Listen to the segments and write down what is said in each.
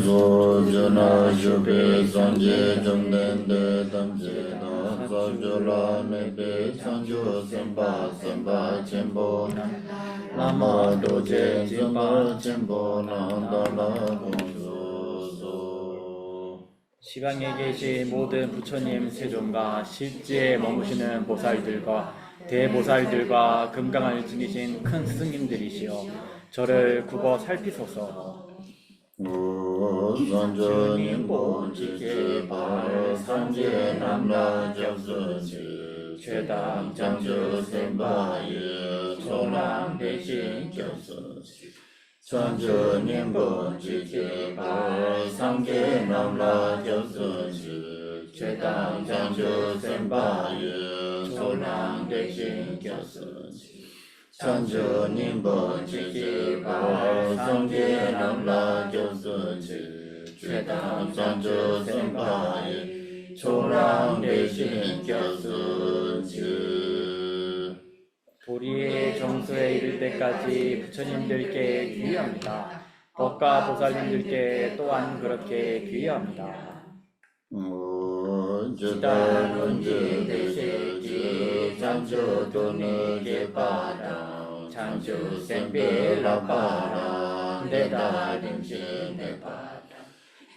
zo jana yupe sanje jamnende damje na sajula mebe sanjo semba semba chenpo lama doje semba chenpo nandala 공조소 시방에 계신 모든 부처님 세존과 실지에 머무시는 보살들과 대보살들과 금강을 지니신 큰 스승님들이시여 저를 굽어 살피소서. 산전님 본지제 발 산제 남라 접선지 최당 장저 생바예 초랑 대신 접선지 산전님 본지제 발 상제 남라 접선지 최당 장저 생바예 초랑 대신 접선지 산전님 본지제 발 상제 남라 접선지 최당 장저 생바예 초랑 대신 접선지 도리의 정수에 이를 때까지 부처님들께 귀의합니다. 법과 보살님들께 또한 그렇게 귀의합니다. 지단 문제 대세지 장조 돈의 개바랑 장조 생배라바랑 내다림신 내바랑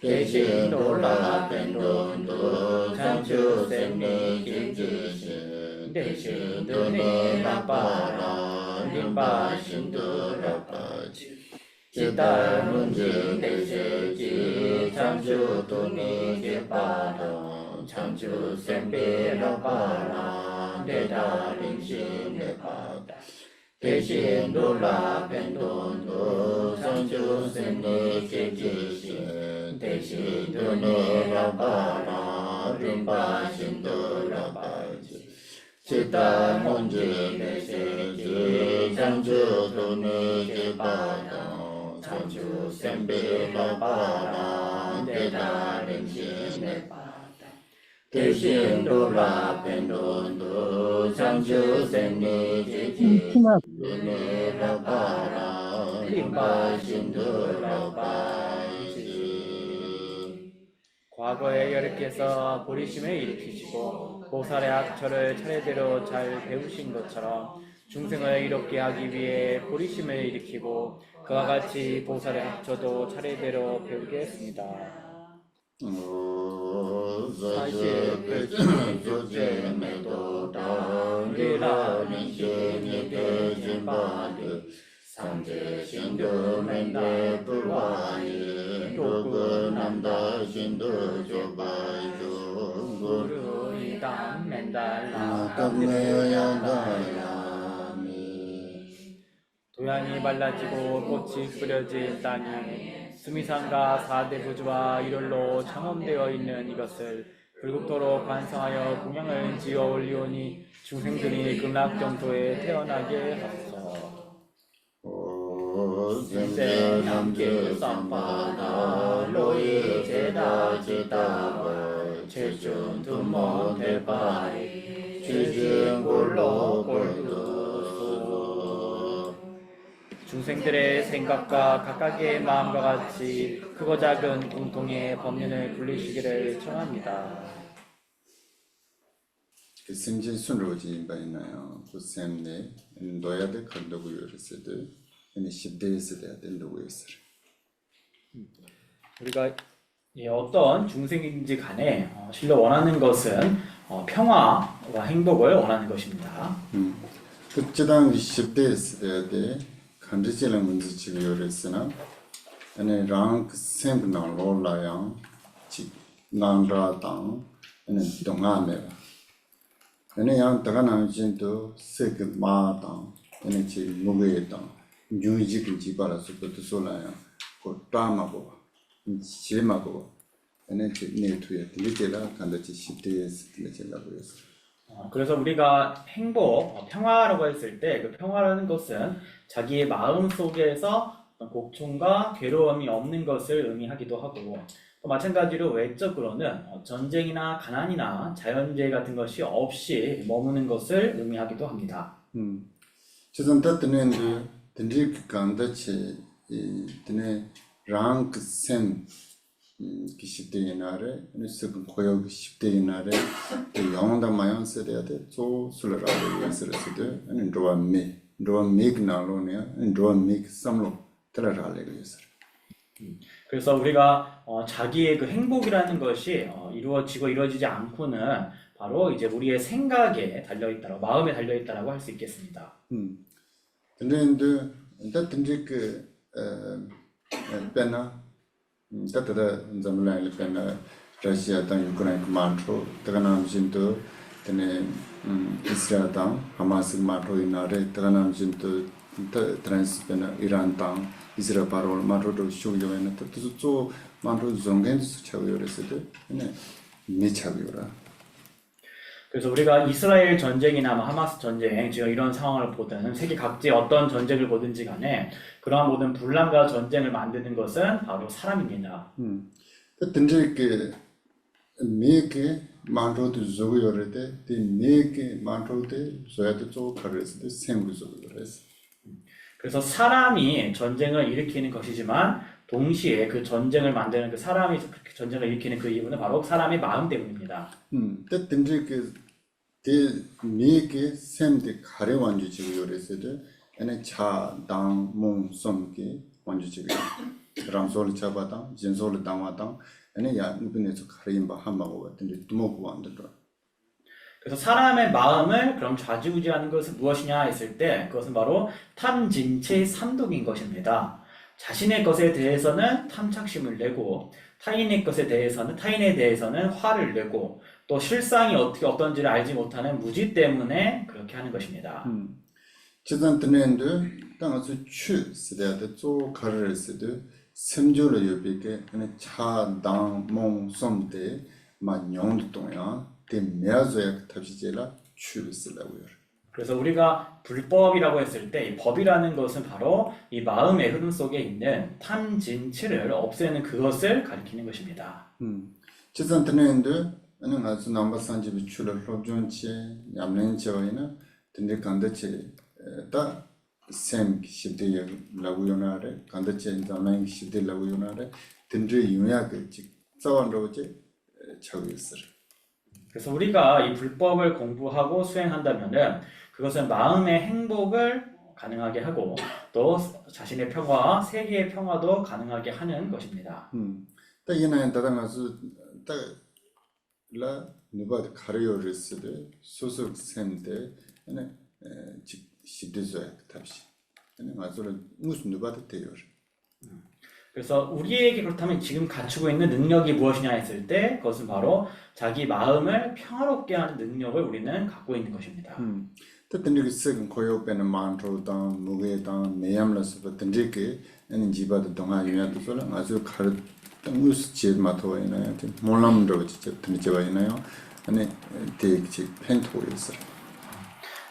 대신 돌라 벤돈도 장조 생내 김지신 대신 돈의 라바랑 림바신도 라바지 지단 문제 대세지 장조 돈의 개바랑 장주 생배라바라 내다림신 내바다 대신 놀라 벤돈도 장주 생내 계기신 대신 도네라바라 림바신도 라바지 지단 문제 대세지 장주 도네 개바다 장주 생배라바라 내다림신 내바다 대신 돌아 벤돈도 장주 생리 지지 은혜라바라 림바신도라바지 과거에 여러께서 보리심을 일으키시고 보살의 학처를 차례대로 잘 배우신 것처럼 중생을 이롭게 하기 위해 보리심을 일으키고 그와 같이 보살의 학처도 차례대로 배우게 했습니다. 사실 백신의 조제매도 당리라 민신이 대진바드 상제신도 맨날 불화이 도구 남다신도 조바이조 구루이 당 맨달 나감내양다야미 도양이 발라지고 꽃이 뿌려진 땅이 수미산과 사대부주와 일월로 창험되어 있는 이것을 불국토로 관성하여 공양을 지어 올리오니 중생들이 극락정토에 태어나게 하소서. 생세 남길 쌈바다 로이 제다 제다벌 최준 두모 대바리 취진 골로 골도 중생들의 생각과 각각의 마음과 같이 크고 작은 공통의 법륜을 굴리시기를 청합니다. 생진 순로지 바이나요. 부셈네 노야데 컨도고 요르세데 이 십대에서야 된다고 했어요. 우리가 어떤 중생인지 간에 실로 원하는 것은 평화와 행복을 원하는 것입니다. 그때당 십대에서야 돼. 간지질은 문제 지금 요랬으나 아니 랑 생분당 로라양 지 난라당 아니 동안에 아니 양 다가나 진도 세그마당 아니 지 무게당 뉴지긴 지바라서 그것도 솔라야 그 따마고 지마고 아니 지 네트에 들리게라 간다지 십대에서 들리게라고 했어. 그래서 우리가 행복, 평화라고 했을 때 그 평화라는 것은 자기의 마음 속에서 어떤 고통과 괴로움이 없는 것을 의미하기도 하고 또 마찬가지로 외적으로는 전쟁이나 가난이나 자연재해 같은 것이 없이 머무는 것을 의미하기도 합니다. 지금 때는 든지 간다치 이 드네 랑 셈 그 10대 이날에 습은 고역 10대 이날에 영원다 마연 세대야 돼조 술라라고 예스르스데 아니 로암미 나로네 로암미 삼로 들어라래 예스. 그래서 우리가 자기의 그 행복이라는 것이 이루어지고 이루어지지 않고는 바로 이제 우리의 생각에 달려 있다라고 마음에 달려 있다라고 할 수 있겠습니다. 근데 일단 그 페나 따뜻하 잠라일 페나 러시아 당 우크라이나 마트로 다가남 진도 때네 이스라엘 당 하마스 마트로 이나레 다가남 진도 트랜스페나 이란 당 이스라엘 바로 마트로 쇼요에나 뜻도 마트로 종겐스 차고요레스데 네 미차고요라. 그래서 우리가 이스라엘 전쟁이나 하마스 전쟁, 지금 이런 상황을 보든 세계 각지 어떤 전쟁을 보든지 간에 그러한 모든 분란과 전쟁을 만드는 것은 바로 사람입니다. 근데 그 미게 만로도 조고요레데 디 미게 만로데 조야도 조 카레스데 생구조요레스. 그래서 사람이 전쟁을 일으키는 것이지만 동시에 그 전쟁을 만드는 그 사람이 그 전쟁을 일으키는 그 이유는 바로 사람의 마음 때문입니다. 근데 그 미게 샘데 카레 완주지고 요레스데 에네 차당 몽솜게 완주지고 랑솔 차바당 진솔 당와당 에네 야 누빈에서 카레임바 한마고 같은데 두모고 완더라. 그래서 사람의 마음을 그럼 좌지우지하는 것은 무엇이냐 했을 때 그것은 바로 탐진치 삼독인 것입니다. 자신의 것에 대해서는 탐착심을 내고 타인의 타인에 대해서는 화를 내고 또 실상이 어떤지를 알지 못하는 무지 때문에 그렇게 하는 것입니다. 지난 때는데 땅에서 추 시대에 조 카레를 쓰듯 semjolo yobike ane cha dang mong somde ma nyong 동야 대 메아zo야 탑시제라 추르스라고요. 그래서 우리가 불법이라고 했을 때 이 법이라는 것은 바로 이 마음의 흐름 속에 있는 탐진치를 없애는 그것을 가리키는 것입니다. 지산트는데 아니 아주 넘버 산지비 출을 로존치 얌렌치와이나 근데 간다치 다 샘 시대 라고요나레 간다치 자마인 시대 라고요나레 근데 유야 그 직자원로제 차고있어. 그래서 우리가 이 불법을 공부하고 수행한다면은 그것은 마음의 행복을 가능하게 하고 또 자신의 평화와 세계의 평화도 가능하게 하는 것입니다. 이나 다당아서 딱라 누가 가르요르스데 소속 샘데 네 시드조야 답시. 네 맞으로 무슨 누가도 돼요. 그래서 우리에게 그렇다면 지금 갖추고 있는 능력이 무엇이냐 했을 때 그것은 바로 자기 마음을 평화롭게 하는 능력을 우리는 갖고 있는 것입니다. तंद्रिक से कोयो पेन मांट्रो ता मुगे ता मेयमलस तंद्रिक एन जीवा दंगा युया तो सोला आजु खर तंगुस चे माथो इना ते 몰람도 제 तंचे 바이나요 아니 대기 펜토리스.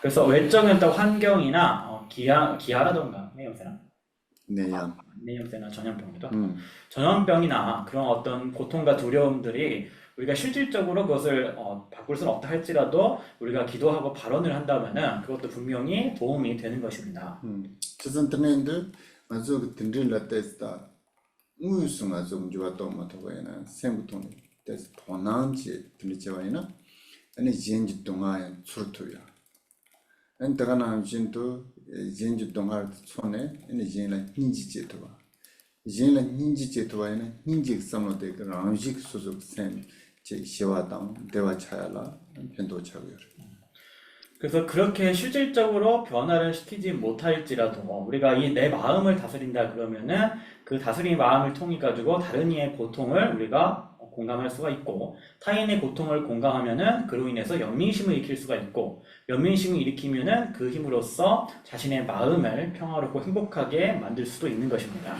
그래서 외적인 또 환경이나 기아라던가 내염새나 전염병이다. 전염병이나 그런 어떤 고통과 두려움들이 우리가 실질적으로 그것을 바꿀 수는 없다 할지라도 우리가 기도하고 발언을 한다면은 그것도 분명히 도움이 되는 것입니다. 저선트는데 아주 그 든들라 때스다 무슨 아주 좋았던 것도가이나 생부통 때스 도난지 들리지와이나 아니 진지 동아에 출토야. 엔터가나 진도 진지 동아 손에 아니 진라 닌지제도와 진라 닌지제도와이나 닌지 삼로데 그 랑직 소속 셈 제 시와당 대화 차야라 편도 차고요. 그래서 그렇게 실질적으로 변화를 시키지 못할지라도 우리가 이 내 마음을 다스린다 그러면은 그 다스린 마음을 통해 가지고 다른 이의 고통을 우리가 공감할 수가 있고 타인의 고통을 공감하면은 그로 인해서 연민심을 일으킬 수가 있고 연민심을 일으키면은 그 힘으로써 자신의 마음을 평화롭고 행복하게 만들 수도 있는 것입니다.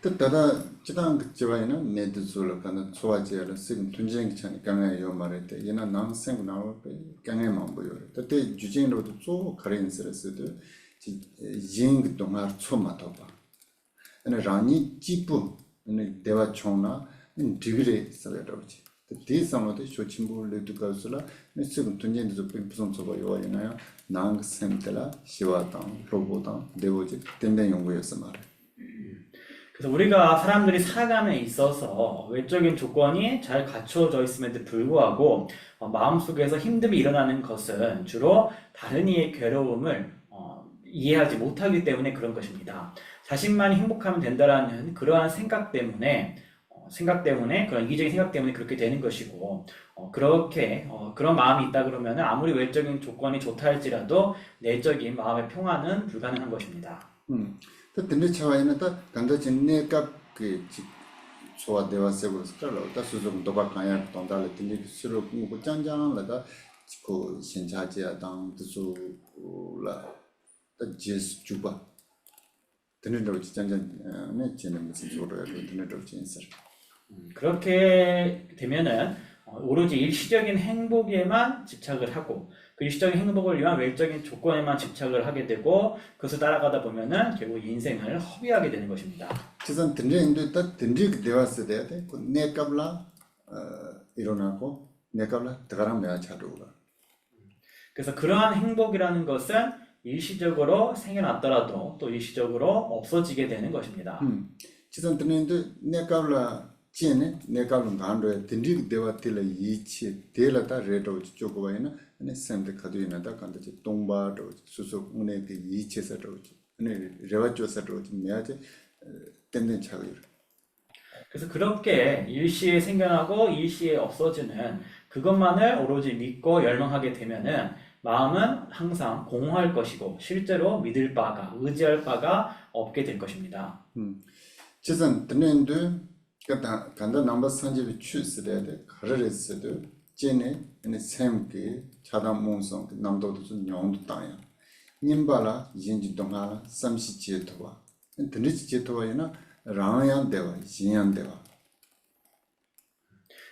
다다 지당 그지와이는 메드솔 간다 소화제를 쓰긴 tun쟁이 차니 강해요 말했대 얘나 난 생고 나올 때 강해만 보여. 그때 주진으로도 조 가렌스레스도 징 동아 초마도 봐. 아니 라니 지부 아니 대화 총나 디그레 살아러지. 대상으로 쇼침불을 두가서라 내스금 tun쟁도 좀 무슨 소가 요이나요. 난 샘텔라 시와당 로보당 대오지 땡땡 연구였어 말해. 그래서 우리가 사람들이 살아감에 있어서 외적인 조건이 잘 갖추어져 있음에도 불구하고 마음속에서 힘듦이 일어나는 것은 주로 다른 이의 괴로움을 이해하지 못하기 때문에 그런 것입니다. 자신만이 행복하면 된다라는 그러한 생각 때문에 그런 이기적인 생각 때문에 그렇게 되는 것이고 그렇게 그런 마음이 있다 그러면 아무리 외적인 조건이 좋다 할지라도 내적인 마음의 평화는 불가능한 것입니다. 또 근데 차와에는 또 간다 진내가 그 소화 대화 세고 스타로 또 수좀 도박 가야 돈달을 들리 수로 뭐 짠짠하다 그 신차지야 당 뜻으로 또 제스 주바 드는다고 짠짠 내지는 무슨 소리야 드는다고 진짜 그렇게 되면은 오로지 일시적인 행복에만 집착을 하고 그 일시적인 행복을 위한 외적인 조건에만 집착을 하게 되고 그것을 따라가다 보면은 결국 인생을 허비하게 되는 것입니다. 지선 든지인도 또 든지 대화스 돼야 돼. 내 값라 일어나고 내 값라 들어가면 내가 차로가. 그래서 그러한 행복이라는 것은 일시적으로 생겨났더라도 또 일시적으로 없어지게 되는 것입니다. 지선 든지인도 내 값라 지네 내 값은 간도에 든지 대화 때라 이치 대라다 레도 쪼고 와이나 네 샘데 가도이나다 간다지 동바도 수수 운에 그 이치서도 네 레와조서도 매야지 때문에 차고요. 그래서 그렇게 일시에 생겨나고 일시에 없어지는 그것만을 오로지 믿고 열망하게 되면은 마음은 항상 공허할 것이고 실제로 믿을 바가 의지할 바가 없게 될 것입니다. 지선 든지인도 간다 넘버 산집이 추스래야 돼. 가르르스도 제네 네 샘게 차단 몽성 남도도 좀 영도 땅이야. 님발라 인지 동하라 삼시 지토와. 든지 지토와이나 랑양 대와 진양 대와.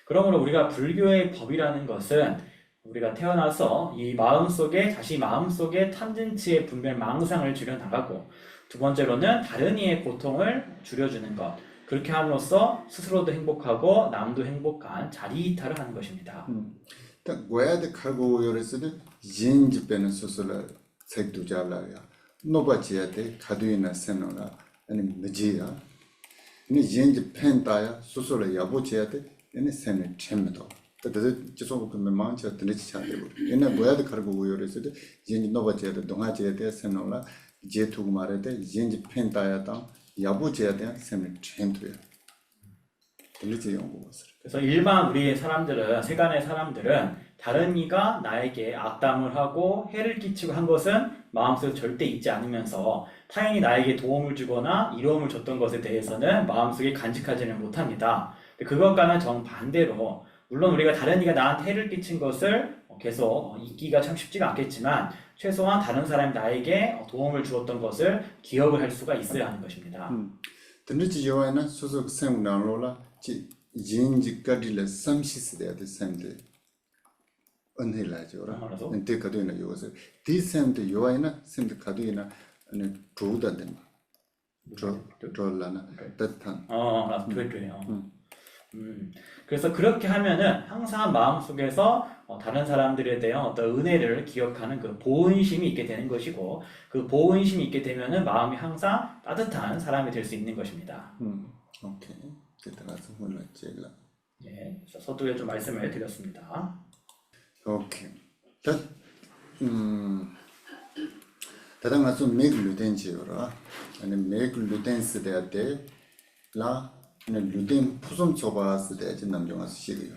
그러므로 우리가 불교의 법이라는 것은 우리가 태어나서 이 마음속에 자신 마음속에 탐진치의 분별 망상을 줄여나가고 두 번째로는 다른 이의 고통을 줄여주는 것 그렇게 함으로써 스스로도 행복하고 남도 행복한 자리이탈을 하는 것입니다. 딱 고야데 칼고 요레스도 인지 빼는 소설을 색도 잡라야. 노바지야데 가두이나 세노라 아니 머지야. 니 인지 펜다야 소설을 야보지야데 니 세네 쳔메도. 그래서 지속 그 망치 들리지 않대고. 옛날 고야데 칼고 요레스도 인지 노바지야데 동아지야데 세노라 제투고 말해데 인지 펜다야다 야부제야 세네 쳔도야. 들리지 연구 것을. 그래서 일반 우리의 사람들은 세간의 사람들은 다른 이가 나에게 악담을 하고 해를 끼치고 한 것은 마음속에 절대 잊지 않으면서 타인이 나에게 도움을 주거나 이로움을 줬던 것에 대해서는 마음속에 간직하지는 못합니다. 그것과는 정반대로 물론 우리가 다른 이가 나한테 해를 끼친 것을 계속 잊기가 참 쉽지가 않겠지만 최소한 다른 사람이 나에게 도움을 주었던 것을 기억을 할 수가 있어야 하는 것입니다. 든지 요에는 소속 생나로라 지 인지까지를 삼시스돼야 돼 샘데 은혜라죠라 근데 가도이나 요것을 디샘데 요에는 샘데 가도이나 아니 조다된 저라나 뜻한 그래요. 그래서 그렇게 하면은 항상 마음속에서 다른 사람들에 대한 어떤 은혜를 기억하는 그 보은심이 있게 되는 것이고 그 보은심이 있게 되면은 마음이 항상 따뜻한 사람이 될 수 있는 것입니다. 오케이. 그때라서 몰랐지라. 예, 그래서 서두에 좀 말씀을 드렸습니다. 오케이. 다른 가서 맥루덴지요라. 아니 맥루덴스 대한테라 루덴 푸좀 줘봤을 때 남정아서 시기요.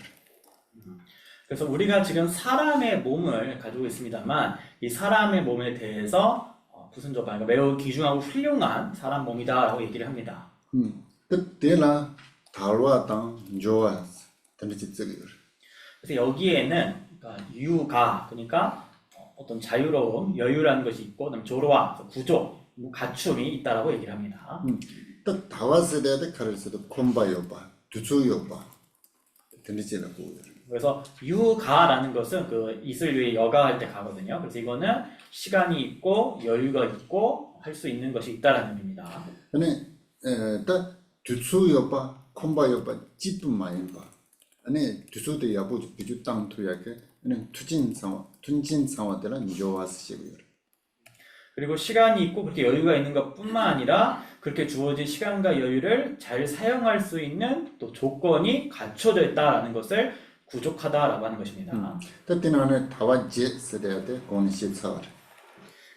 그래서 우리가 지금 사람의 몸을 가지고 있습니다만 이 사람의 몸에 대해서 푸순조가 매우 귀중하고 훌륭한 사람 몸이다라고 얘기를 합니다. 그때라 달와당 좋아스 던지 쓰기요. 그래서 여기에는 유가 그러니까 어떤 자유로움, 여유라는 것이 있고 그다음에 조로와 구조, 갖춤이 있다라고 얘기를 합니다. 또 다와스 대한테 가르쳐도 콤바요바, 두추요바 던지라고. 그래서 유가라는 것은 그 이슬 위에 여가할 때 가거든요. 그래서 이거는 시간이 있고 여유가 있고 할 수 있는 것이 있다라는 의미입니다. 아니 또 두추요바, 콤바요바 찌뿐 많이 봐. 아니 두추도 야부 비주 땅 투야게 아니 투진 상황들은 좋아하시고요. 그리고 시간이 있고 그렇게 여유가 있는 것뿐만 아니라 그렇게 주어진 시간과 여유를 잘 사용할 수 있는 또 조건이 갖춰져 있다라는 것을 부족하다라고 하는 것입니다. 뜻이나는 다와제 세대한테 공식사월.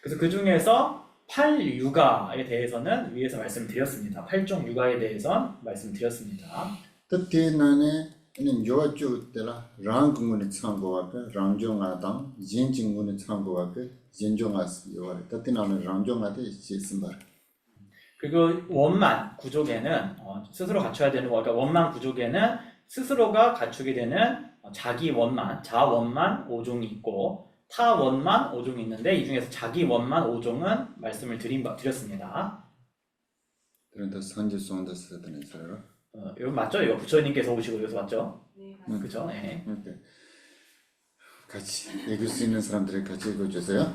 그래서 그 중에서 8육아에 대해서는 위에서 말씀드렸습니다. 8종 육아에 대해서 말씀드렸습니다. 뜻이나는 는 요아주 때라 랑군의 참고하고 랑종아당 진진군의 참고하고 진종아스 요아 뜻이나는 랑종아데 있습니다. 그리고 원만 구족에는 스스로 갖춰야 되는 그러니까 원만 구족에는 스스로가 갖추게 되는 자기 원만, 자원만 5종이 있고 타 원만 5종이 있는데 이 중에서 자기 원만 5종은 말씀을 드렸습니다. 그런데 산지송도 쓰는 사람. 이거 맞죠? 이거 부처님께서 오시고 여기서 맞죠? 네. 그렇죠? 네. 이렇게 같이 읽을 수 있는 사람들이 같이 읽어주세요.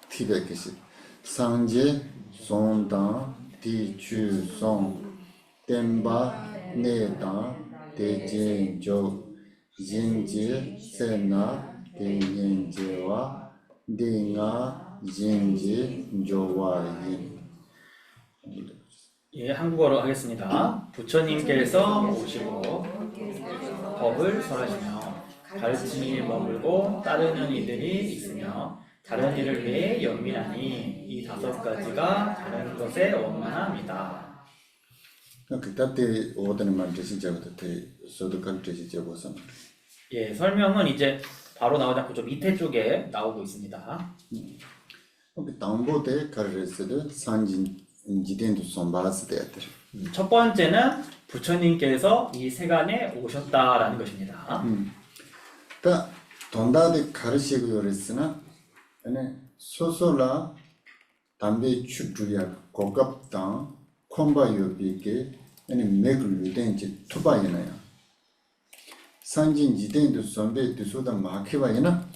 티백개씩 상제 송당 디추송 템바 네다 대진조 진지 세나 대인제와 딩아 진지 조와인. 예, 한국어로 하겠습니다. 부처님께서 오시고 법을 설하시며 가르침이 머물고 따르는 이들이 있으며 다른 일을 위해 연민하니 이 5가지가 다른 것에 원만합니다. 그때 오더는 말 드시자부터 대 소득할 드시자고서. 예, 설명은 이제 바로 나오지 않고 좀 밑에 쪽에 나오고 있습니다. 담보대 가르스도 산진 지den도 손바스 대들. 첫 번째는 부처님께서 이 세간에 오셨다라는 것입니다. 다 돈다데 가르시고 요랬으나 아니 소소라 담배 추주야 고갑당 콤바요비게 아니 맥루덴지 투바이나야 산진 지den도 손베 두소다 마케바이나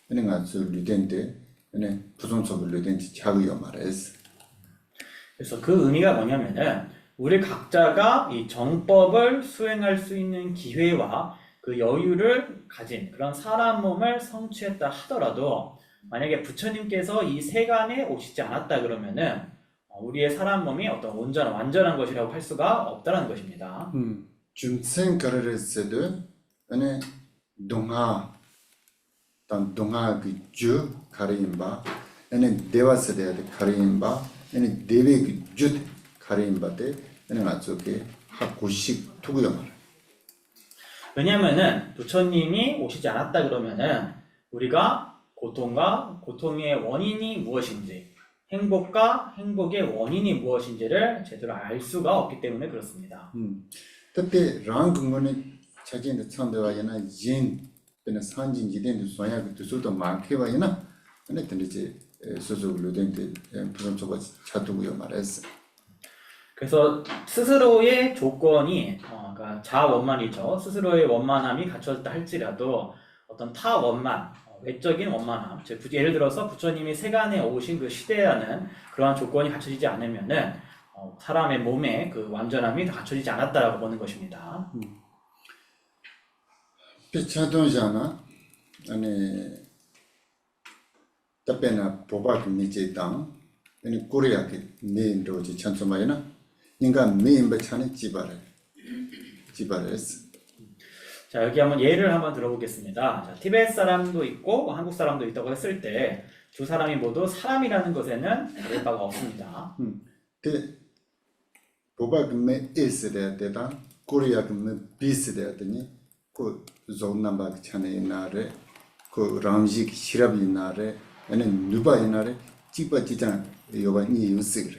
아니 가서 루덴데 아니 부정적으로 루덴지 자기요 말했어. 그래서 그 의미가 뭐냐면은 우리 각자가 이 정법을 수행할 수 있는 기회와 그 여유를 가진 그런 사람 몸을 성취했다 하더라도 만약에 부처님께서 이 세간에 오시지 않았다 그러면은 우리의 사람 몸이 어떤 온전한 완전한 것이라고 할 수가 없다는 것입니다. 준생 가르스도 아니 동하 단 동하 그주 가르임바 아니 데와스데데 가르임바 아니 데베 그주 가르임바데 아니 맞죠게 하고식 투구요 말. 왜냐하면은 부처님이 오시지 않았다 그러면은 우리가 고통과 고통의 원인이 무엇인지 행복과 행복의 원인이 무엇인지를 제대로 알 수가 없기 때문에 그렇습니다. 그때 랑군의 자기의 참대와이나 진 그는 산진지된도 소야 그 두서도 많게와이나 근데 이제 소소로 된데 부정적으로 차두고요 말했어. 그래서 스스로의 조건이 그러니까 자원만이죠. 스스로의 원만함이 갖춰졌다 할지라도 어떤 타원만, 외적인 원만함, 즉 예를 들어서 부처님이 세간에 오신 그 시대라는 그러한 조건이 갖춰지지 않으면은 사람의 몸에 그 완전함이 갖춰지지 않았다라고 보는 것입니다. 피차도잖아. 아니 답변아 보박 미제당 아니 코리아게 메인로지 찬소마이나 인간 메인 배찬에 지바레스. 자, 여기 한번 예를 한번 들어보겠습니다. 자, 티베트 사람도 있고 한국 사람도 있다고 했을 때 두 사람이 모두 사람이라는 것에는 다를 바가 없습니다. 그 보박 메 에스데다 코리아 그 비스데더니 그 존남바 찬에 나레 그 람직 시랍이 나레 아니 누바이 나레 찌빠찌장 요반이 유스그래.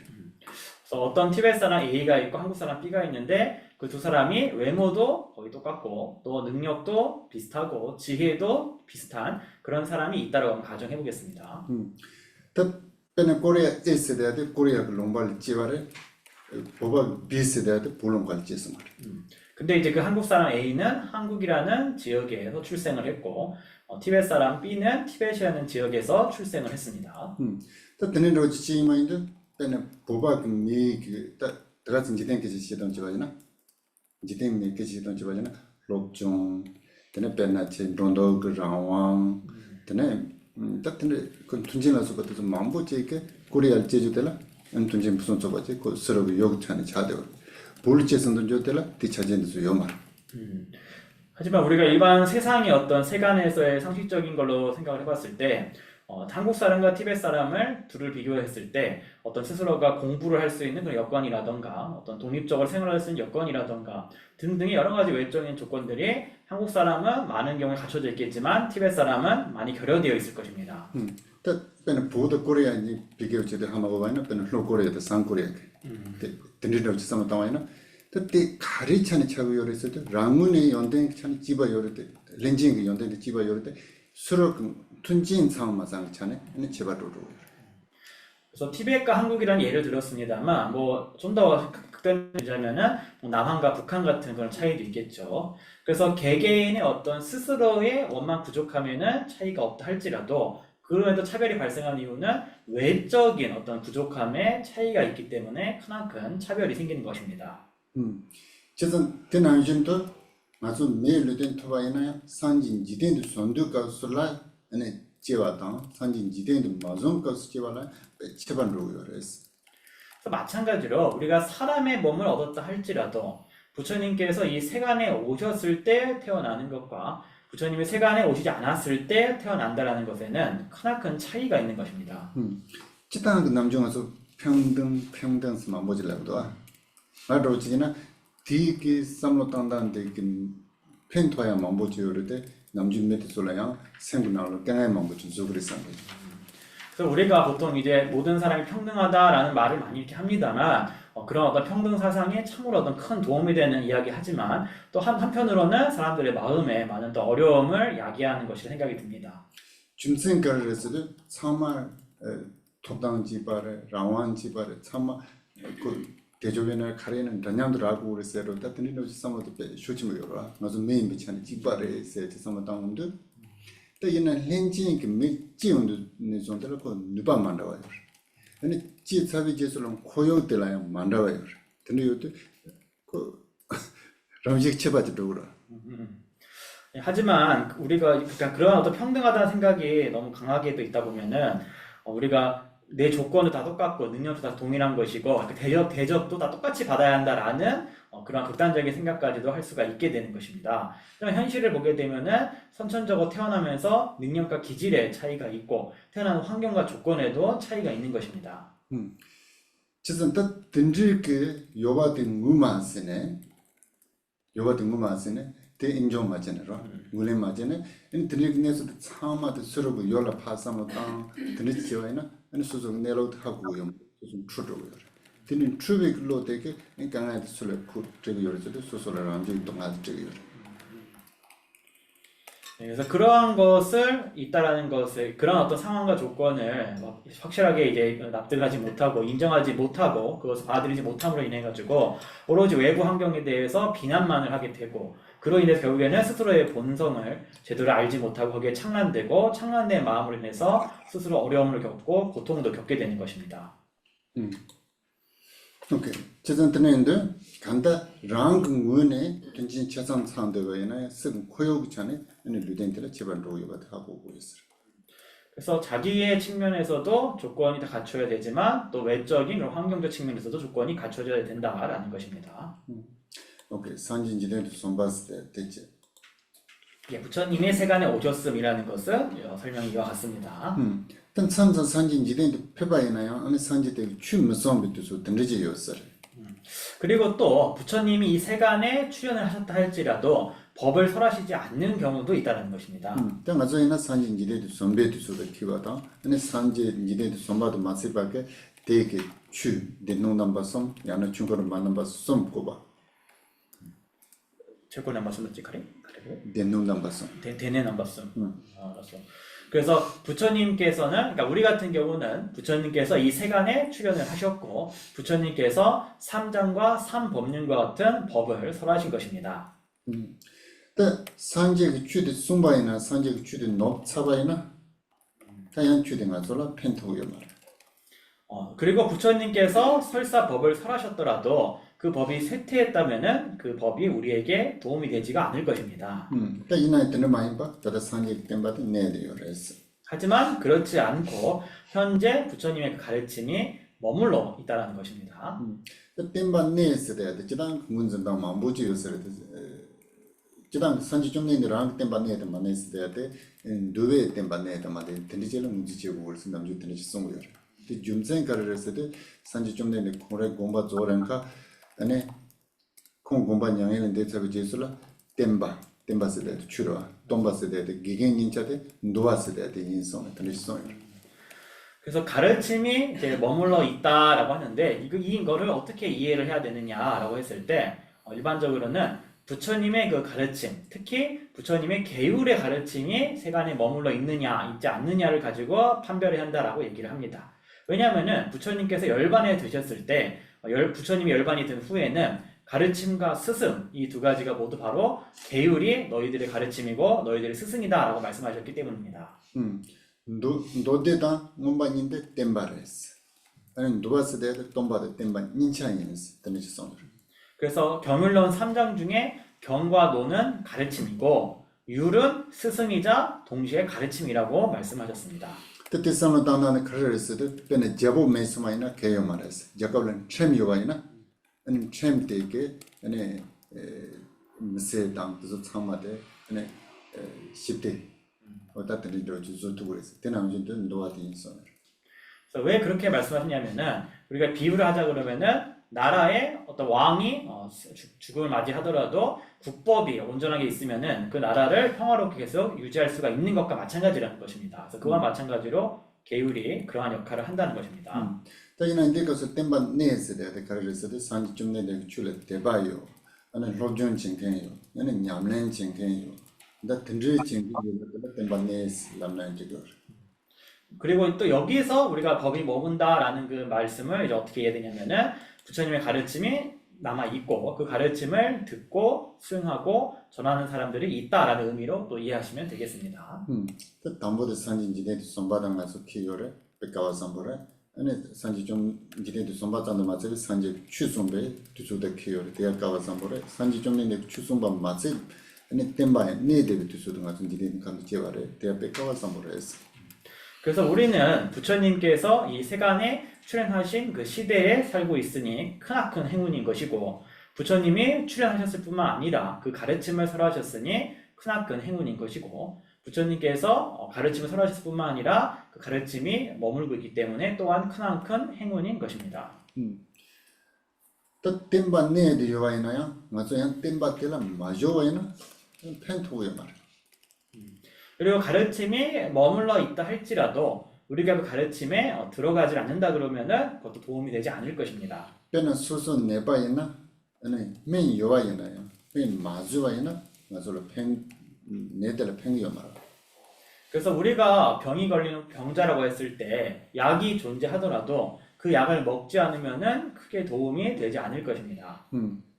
그래서 어떤 티베트 사람 A가 있고 한국 사람 B가 있는데 그 두 사람이 외모도 거의 똑같고 또 능력도 비슷하고 지혜도 비슷한 그런 사람이 있다라고 한번 가정해 보겠습니다. 특별히 코리아 에스데다 코리아 그 롱발 찌바레 보박 비스데다 볼롱발 찌스 말. 근데 이제 그 한국 사람 A는 한국이라는 지역에서 출생을 했고 티베트 사람 B는 티베트라는 지역에서 출생을 했습니다. 특별히 로지치마인드 때는 보박 미그 같은 지den께서 시던 지바이나 지된 미그 시던 지바이나 록종 때는 베나체 론도 그 라왕 때는 딱근데 그 둔진아서부터 좀 만보체게 코리아 제주들라 둔지 무슨 저거지 그 서로 요구차는 자대로 볼체선도 좋더라 뒤차진도 요말 하지만 우리가 일반 세상의 어떤 세간에서의 상식적인 걸로 생각을 해봤을 때 한국 사람과 티베트 사람을 둘을 비교했을 때 어떤 스스로가 공부를 할 수 있는 그런 여건이라던가 어떤 독립적으로 생활할 수 있는 여건이라던가 등등의 여러 가지 외적인 조건들이 한국 사람은 많은 경우에 갖춰져 있겠지만 티베트 사람은 많이 결여되어 있을 것입니다. pen 보도 코리아니 비교치도 하마고 바이나 pen 로 코리아도 상 코리아 든리도 지sama 타와이나 그때 가리찬이 차고 요래서도 랑문의 연대 찬 집어 요래때 렌징 연대 집어 요래때 서로 tun진 상마상 찬에 네 집어로 그래서 티베트과 한국이라는 예를 들었습니다만 뭐 좀 더 극단적이자면은 남한과 북한 같은 그런 차이도 있겠죠. 그래서 개개인의 어떤 스스로의 원만 부족하면은 차이가 없다 할지라도 그럼에도 차별이 발생한 이유는 외적인 어떤 부족함에 차이가 있기 때문에 크나큰 차별이 생기는 것입니다. 저선 대난준도 아주 매일된 토바이나 산진지된도 선두가 술라 아니 제와다 산진지된도 마존가 수제와라 체반로 요레스 그래서 마찬가지로 우리가 사람의 몸을 얻었다 할지라도 부처님께서 이 세간에 오셨을 때 태어나는 것과 부처님이 세간에 오시지 않았을 때 태어난다라는 것에는 크나큰 차이가 있는 것입니다. 지탄 그 남중에서 평등스만 모질라도 말로 지기나 디기 삼로 땅단데 그 펜토야 만보지요르데 남중 메트솔라야 생분나로 깽에 만보지 조그리산 거지. 그래서 우리가 보통 이제 모든 사람이 평등하다라는 말을 많이 이렇게 합니다만 그런 어떤 평등 사상에 참으로 어떤 큰 도움이 되는 이야기 하지만 또 한편으로는 사람들의 마음에 많은 또 어려움을 야기하는 것이 생각이 듭니다. 중생가르에서도 참말 토당지바레 라완지바레 참마 그 대조변을 가리는 단양들 알고 그랬어요. 따뜻히 놓지 삼아도 쇼치면 요라. 나도 메인 비찬 지바레 세트 삼아당도 또 이는 렌징 그 맥지운도 내존들 그 누바 만다와요. 아니 지사비 제술은 고용들라야 만다와요. 근데 요도 그 람직 쳐봐도 그러. 하지만 우리가 그러니까 그런 어떤 평등하다는 생각이 너무 강하게 또 있다 보면은 우리가 내 조건도 다 똑같고 능력도 다 동일한 것이고 대접도 다 똑같이 받아야 한다라는 그런 극단적인 생각까지도 할 수가 있게 되는 것입니다. 그런 현실을 보게 되면은 선천적으로 태어나면서 능력과 기질의 차이가 있고 태어나는 환경과 조건에도 차이가 있는 것입니다. 지금 또 든질게 요바든 무마스네 대 인종 맞잖아요. 물론 맞잖아요. 이 든질게에서 참아도 서로 요라 파사모 땅 든질지와이나 아니 소소 내로도 하고 좀 추도요. 드는 추백로 되게 강하게 술을 그 저기 요래도 소소를 안 주기 동안 저기 그래서 그러한 것을 있다라는 것을 그런 어떤 상황과 조건을 확실하게 이제 납득하지 못하고 인정하지 못하고 그것을 받아들이지 못함으로 인해 가지고 오로지 외부 환경에 대해서 비난만을 하게 되고 그로 인해 결국에는 스스로의 본성을 제대로 알지 못하고 거기에 창란되고 창란된 마음으로 인해서 스스로 어려움을 겪고 고통도 겪게 되는 것입니다. 오케이. 제전트는데 간다 랑근문에 전진 차상 상대가이나 쓰고 코요기 전에 아니 루덴트를 제반로 요가 하고 있어요. 그래서 자기의 측면에서도 조건이 다 갖춰야 되지만 또 외적인 그런 환경적 측면에서도 조건이 갖춰져야 된다라는 것입니다. 오케이. 산진지대도 손봤을 때 됐지. 예, 부처님의 세간에 오셨음이라는 것은 설명이 이와 같습니다. 단 참선 산진지대도 표바이나요. 아니 산지대 춤무성비도 든지지 요서. 그리고 또 부처님이 이 세간에 출연을 하셨다 할지라도 법을 설하시지 않는 경우도 있다는 것입니다. 때 맞아이나 산진지대도 선배도 소가 키워다. 아니 산진지대도 선바도 마세바게 되게 추 대농담바섬 야나 중거를 만남바섬 고바. 제권에 말씀드렸지 가래? 대농담바섬. 대내 남봤음. 알았어. 그래서 부처님께서는 그러니까 우리 같은 경우는 부처님께서 이 세간에 출연을 하셨고 부처님께서 삼장과 삼법륜과 같은 법을 설하신 것입니다. 때 산지의 추대 숨바이나 산지의 추대 높차바이나 다양 추대 가서라 펜토요 말. 그리고 부처님께서 설사 법을 설하셨더라도 그 법이 쇠퇴했다면은 그 법이 우리에게 도움이 되지가 않을 것입니다. 때 이나이 때는 많이 봐. 다다 산지 땜바도 내려요 그랬어. 하지만 그렇지 않고 현재 부처님의 그 가르침이 머물러 있다라는 것입니다. 땜반 내에서도 지당 문전당 만보지 요소를 지당 산지 좀 내는 땜반 내에도 만내서도 누베 땜반 내에도 만데 들리지는 문제 제국을 남주 들리지 송고요. 그 줌생가르에서도 산지 좀 내는 고래 공바 조랑가 안에 콩 공바 양에는 대처가 제술라 땜바스데 추로와 돈바스데 기겐인자데 누바스데 인성 들리지 송고요. 그래서 가르침이 이제 머물러 있다라고 하는데 이거를 어떻게 이해를 해야 되느냐라고 했을 때 일반적으로는 부처님의 그 가르침, 특히 부처님의 계율의 가르침이 세간에 머물러 있느냐, 있지 않느냐를 가지고 판별해야 한다라고 얘기를 합니다. 왜냐하면은 부처님께서 열반에 드셨을 때 부처님이 열반이 든 후에는 가르침과 스승 이 두 가지가 모두 바로 계율이 너희들의 가르침이고 너희들의 스승이다라고 말씀하셨기 때문입니다. 노데다 문반인데 땜바레스 아니 누바스데 돈바데 땜반 인차이니스 드니지 송고요. 그래서 경율론 3장 중에 경과 노는 가르침이고 율은 스승이자 동시에 가르침이라고 말씀하셨습니다. 뜻상으로 당나는 카르레스도 변에 제보 메스마이나 개요마레스 자가블은 쳔요바이나 아니 쳔데게 아니 무세당 그래서 참마데 아니 10대 어따들이도 주소도 그랬어. 대나무진도 노아디 인선. 그래서 왜 그렇게 말씀하시냐면은 우리가 비유를 하자 그러면은 나라의 어떤 왕이 죽음을 맞이하더라도 국법이 온전하게 있으면은 그 나라를 평화롭게 계속 유지할 수가 있는 것과 마찬가지라는 것입니다. 그래서 그와 마찬가지로 계율이 그러한 역할을 한다는 것입니다. 다이나 인데가서 땜반 내에서데 카르레스도 산지 좀 내데 출레 대바요. 아니 로존 징케요. 아니 냠렌 징케요. 나 든지 징케요. 땜반 내에서 람나 지거. 그리고 또 여기서 우리가 법이 머문다라는 그 말씀을 이제 어떻게 이해되냐면은 부처님의 가르침이 남아 있고 그 가르침을 듣고 수행하고 전하는 사람들이 있다라는 의미로 또 이해하시면 되겠습니다. 그 담보도 산지지대도 손바닥 가서 키요래 백가와 삼보래 아니 산지 좀 지대도 손바닥도 맞을 산지 추송배 두수도 키요래 대가와 삼보래 산지 좀 내내 추송바 맞을 아니 땜바에 내대도 두수도 같은 지대는 감지 제와래 대가 백가와 삼보래 했어. 그래서 우리는 부처님께서 이 세간에 출현하신 그 시대에 살고 있으니 크나큰 행운인 것이고 부처님이 출현하셨을 뿐만 아니라 그 가르침을 설하셨으니 크나큰 행운인 것이고 부처님께서 가르침을 설하셨을 뿐만 아니라 그 가르침이 머물고 있기 때문에 또한 크나큰 행운인 것입니다. 또 땜바 내에도 요와이나야 맞아 양 땜바 때라 마조와이나 펜토고요 말. 그리고 가르침이 머물러 있다 할지라도 우리가 그 가르침에 들어가지 않는다 그러면은 그것도 도움이 되지 않을 것입니다. 변은 수수 내바이나 아니 맨 요와이나요. 맨 마주와이나 마주로 펜 내들 펜이요 말. 그래서 우리가 병이 걸리는 병자라고 했을 때 약이 존재하더라도 그 약을 먹지 않으면은 크게 도움이 되지 않을 것입니다.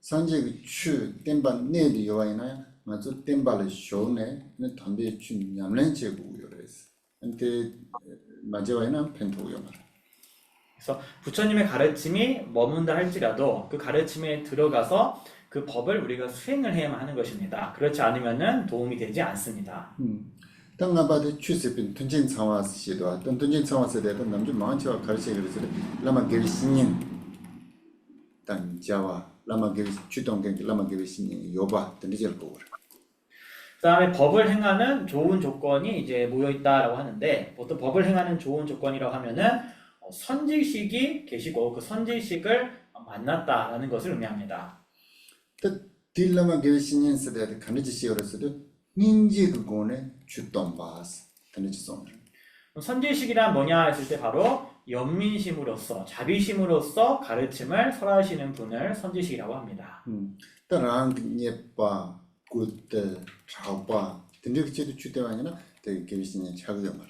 산지 추 땜바 내도 요와이나요. 맞아 땜바를 쇼네 네 담배 춘 냠렌 제국이래서 근데 마지막에는 펜토고요 말. 그래서 부처님의 가르침이 머문다 할지라도 그 가르침에 들어가서 그 법을 우리가 수행을 해야만 하는 것입니다. 그렇지 않으면은 도움이 되지 않습니다. 당나바데 추세빈 tun진 상화시도 어떤 tun진 상화세대도 남주 많지와 가르치게 그래서 라마 게리신인 단자와 라마 게리 주동경 라마 게리신인 요바 등지를 보고 그 다음에 법을 행하는 좋은 조건이 이제 모여 있다라고 하는데 보통 법을 행하는 좋은 조건이라고 하면은 선지식이 계시고 그 선지식을 만났다라는 것을 의미합니다. 딜라마 게리신인 세대의 간지시어서도 닌지 그거네 주동바스 등지송. 선지식이란 뭐냐 했을 때 바로 연민심으로써 자비심으로써 가르침을 설하시는 분을 선지식이라고 합니다. 따라랑 예빠 굿데 차오빠 등지도 주대와이나 되게 게리신인 차고요 말.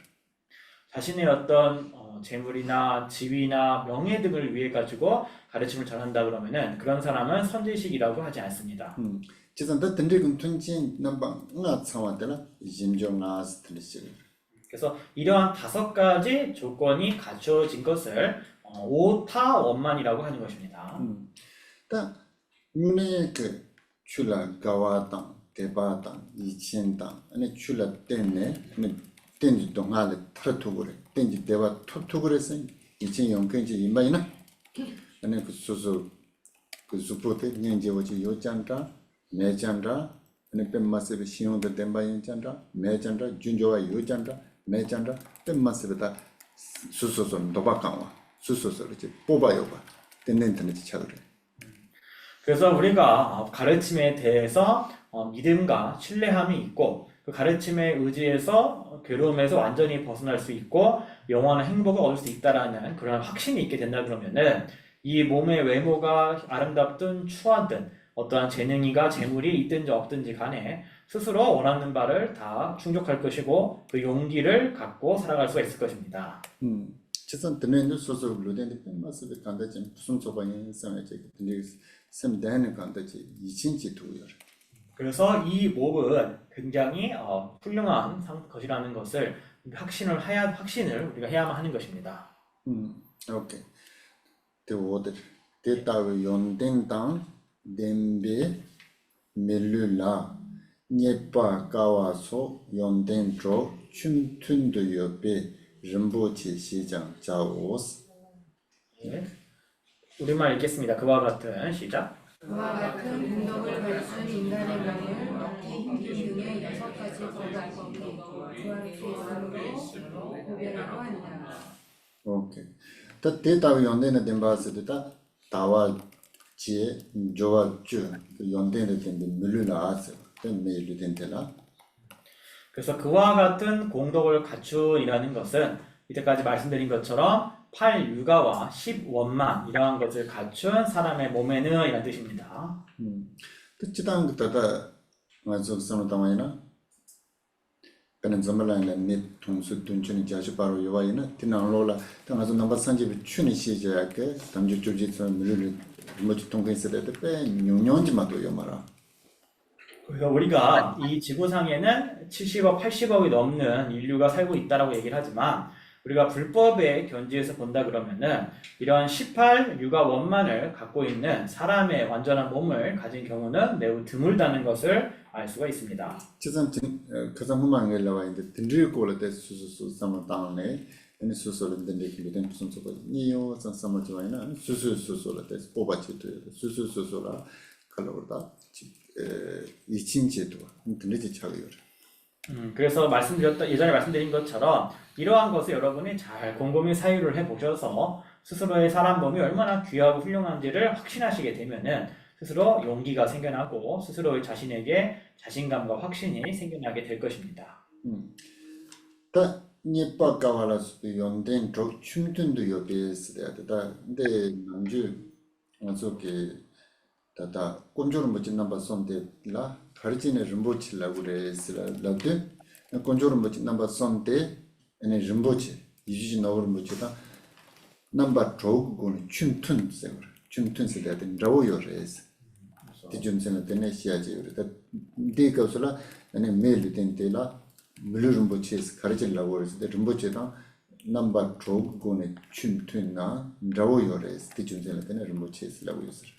자신의 어떤 재물이나 지위나 명예 등을 위해 가지고 가르침을 전한다 그러면은 그런 사람은 선지식이라고 하지 않습니다. 지금 더 등지금 tun진 남방 응아 상화들라 임종나스 들리시. 그래서 이러한 5가지 조건이 갖춰진 것을 오타원만이라고 하는 것입니다. 딱 문에 그 출라 가와당 대바당 이천당 아니 출라 때문에 아니 땡지 동안에 터투고래 땡지 대바 토투고래서 이천 용건지 이마이나 아니 그 소소 그 수포테 년제워지 요짠다 매짠다 아니 뱀마스베 신용도 덴바인 짠다 매짠다 준조와 요짠다 매짠다 뱀마스베다 수소소 도박강화 수소소를 이제 뽑아요 봐 텐덴트는 차그래 그래서 우리가 가르침에 대해서 믿음과 신뢰함이 있고 그 가르침에 의지해서 괴로움에서 완전히 벗어날 수 있고 영원한 행복을 얻을 수 있다라는 그런 확신이 있게 된다 그러면은 이 몸의 외모가 아름답든 추하든 어떠한 재능이가 재물이 있든지 없든지 간에 스스로 원하는 바를 다 충족할 것이고 그 용기를 갖고 살아갈 수가 있을 것입니다. 지선 드는 소소 루덴데 뱀마스베 간다지 무슨 소방이 상해지 근데 샘대는 간다지 이친지 두요 그래서 이 몸은 굉장히 훌륭한 것이라는 것을 확신을 우리가 해야만 하는 것입니다. 오케이. 대오들 대타의 연den당 덴베 멜룰라 녜빠 가와소 연den조 춘툰도 옆에 림보치 시장 자오스. 네. 우리말 읽겠습니다. 그와 같은 시작. 그와 같은 공덕을 가르친 인간의 명을 얻기 힘든 등의 6가지 공덕법이 구할 수 있으므로 고별하고 한다. 오케이. 또 대타의 연den의 덴바스다 다와 지 조와 주 연den의 덴데 멜룰라 아스. 멜룰 덴텔라. 그래서 그와 같은 공덕을 갖춘이라는 것은 이때까지 말씀드린 것처럼 8육아와 10원만 이러한 것을 갖춘 사람의 몸에는 이라는 뜻입니다. 뜻지당 그때다 맞아 선호당이나 그는 점발라는 및 동수 둔춘이 자주 바로 요와이나 티나로라 당아서 넘버 산집이 춘이 시작에 담주 주지서 물을 뭐지 동근세 때때 뇽뇽지마도 요마라. 그래서 우리가 이 지구상에는 70억, 80억이 넘는 인류가 살고 있다라고 얘기를 하지만 우리가 불법의 견지에서 본다 그러면은 이런 18 육아 원만을 갖고 있는 사람의 완전한 몸을 가진 경우는 매우 드물다는 것을 알 수가 있습니다. 지선 가장 후망에 나와 있는데 든들고를 때 수수수 삼다네 아니 수수를 든들기된 무슨 소가 이요 삼삼을 수수수수를 때 뽑아치도 수수수수라 칼로르다 이친제도 든들지 차고요. 그래서 예전에 말씀드린 것처럼 이러한 것을 여러분이 잘 곰곰이 사유를 해보셔서 스스로의 사람 몸이 얼마나 귀하고 훌륭한지를 확신하시게 되면은 스스로 용기가 생겨나고 스스로의 자신에게 자신감과 확신이 생겨나게 될 것입니다. 다 녜빠가와라서 연된 쪽 춤든도 옆에서 다 근데 남주 어저께 다다 꼰조를 멋진 넘버 손대라 가르치는 림보치라고 그래서라도 꼰조를 멋진 넘버 손대 아니 림보치 이주지 나오는 멋지다 넘버 조고는 춘툰세요 춘툰세다 라오요레스 디준세는 데네시아지 그러다 디가서라 아니 메일 된테라 물림보치스 가르치려고 그래서 림보치다 넘버 조고는 춘툰나 라오요레스 디준세는 데네 림보치스라고 했어요.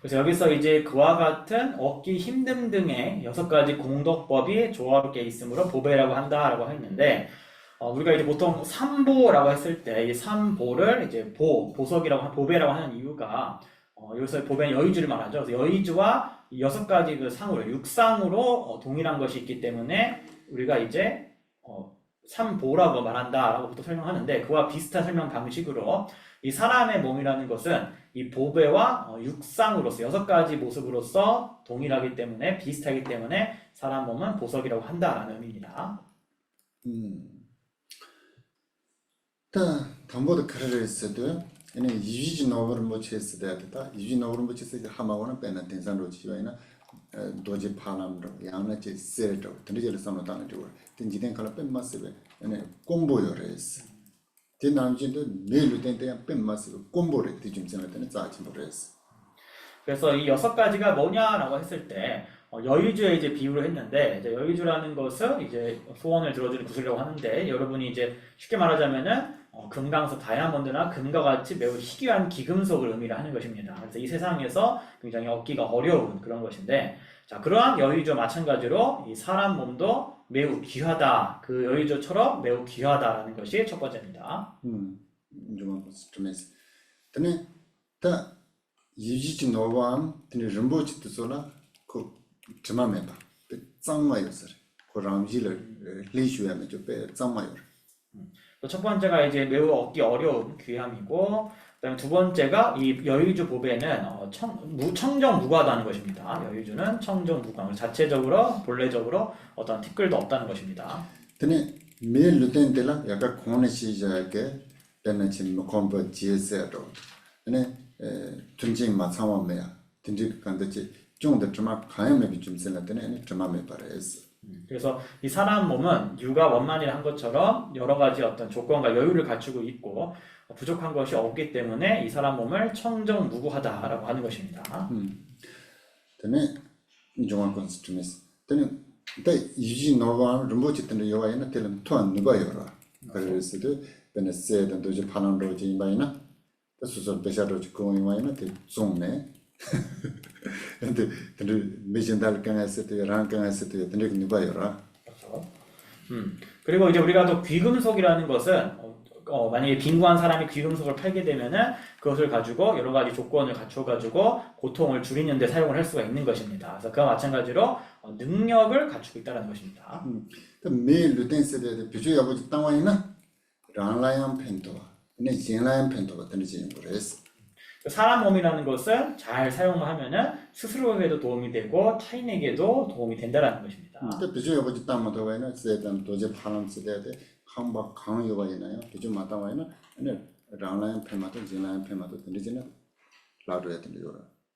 그래서 여기서 이제 그와 같은 얻기 힘듦 등의 6가지 공덕법이 조화롭게 있으므로 보배라고 한다라고 했는데 우리가 이제 보통 삼보라고 했을 때 이 삼보를 이제 보석이라고 보배라고 하는 이유가 여기서 보배는 여의주를 말하죠. 그래서 여의주와 이 6가지 그 상으로 육상으로 동일한 것이 있기 때문에 우리가 이제 삼보라고 말한다라고 보통 설명하는데 그와 비슷한 설명 방식으로 이 사람의 몸이라는 것은 이 보배와 육상으로서 6가지 모습으로서 동일하기 때문에 비슷하기 때문에 사람 몸은 보석이라고 한다라는 의미입니다. 담보도 그래를 했어도 얘는 이주지 나오는 뭐 했어야 됐다. 이주지 나오는 뭐 했어야 하마고는 빼는 densan로 지와이나 도지 파남로 양나지 세르도 드리젤 삼노다는 거. 된지된 칼라 뺀마스베 얘네 꼼보요레스. 대남진도 매일 된때 뺀마스 꼼보레 뒤줌생할 때는 짜침보레스. 그래서 이 6가지가 뭐냐라고 했을 때 여의주에 이제 비유를 했는데 이제 여의주라는 것은 이제 소원을 들어주는 구슬이라고 하는데 여러분이 이제 쉽게 말하자면은 금강석 다이아몬드나 금과 같이 매우 희귀한 기금속을 의미를 하는 것입니다. 그래서 이 세상에서 굉장히 얻기가 어려운 그런 것인데 자 그러한 여의주와 마찬가지로 이 사람 몸도 매우 귀하다. 그 여의주처럼 매우 귀하다라는 것이 첫 번째입니다. 중앙 스트레스 근데 다 유지지 노방 근데 림보치 뜻소라 그 점함에 봐 짱마요서 그 람지를 리슈야면 좀빼 짱마요 첫 번째가 이제 매우 얻기 어려운 귀함이고, 그다음에 두 번째가 이 여의주 법에는 청정무과하다는 것입니다. 여의주는 청정무과, 자체적으로 본래적으로 어떤 티끌도 없다는 것입니다. 근데 매일 루텐들라 약간 공원에 시작에 되는 지금 컴버 지에서도 근데 tunjing ma tsangwa me ya tunjing kandachi 좀더 좀 가야면 좀 생각되네 좀 마음에 바래서 그래서 이 사람 몸은 육아 원만이라 한 것처럼 여러 가지 어떤 조건과 여유를 갖추고 있고 부족한 것이 없기 때문에 이 사람 몸을 청정무구하다라고 하는 것입니다. 근데 중앙 컨스트미스 근데 때 유지 노바 rumbochi 때는 요와이나 telem 투안 누가 열어 그래서도 베네세던 도지 파난로지 마이나 수술 배샤로지 공이마이나 때 좀네 근데 미진달 강했을 때 랑강했을 때 근데 누가 열어 그렇죠. 그리고 이제 우리가 또 귀금속이라는 것은 만약에 빈곤한 사람이 귀금속을 팔게 되면은 그것을 가지고 여러 가지 조건을 갖춰가지고 고통을 줄이는 데 사용을 할 수가 있는 것입니다. 그래서 그와 마찬가지로 능력을 갖추고 있다는 것입니다. 매일 루텐스에 비주 아버지 땅와이나 랑라양 펜토와 근데 진라양 펜토가 되는 거래서 사람 몸이라는 것은 잘 사용을 하면은 스스로에게도 도움이 되고 타인에게도 도움이 된다는 것입니다. 근데 비주 아버지 땅마다 와이나 세단 도제 파람 쓰대야 돼 한박 강요 와이나요 비주 마다 와이나 근데 랑라양 펜마도 진라양 펜마도 되지는 라도야 되는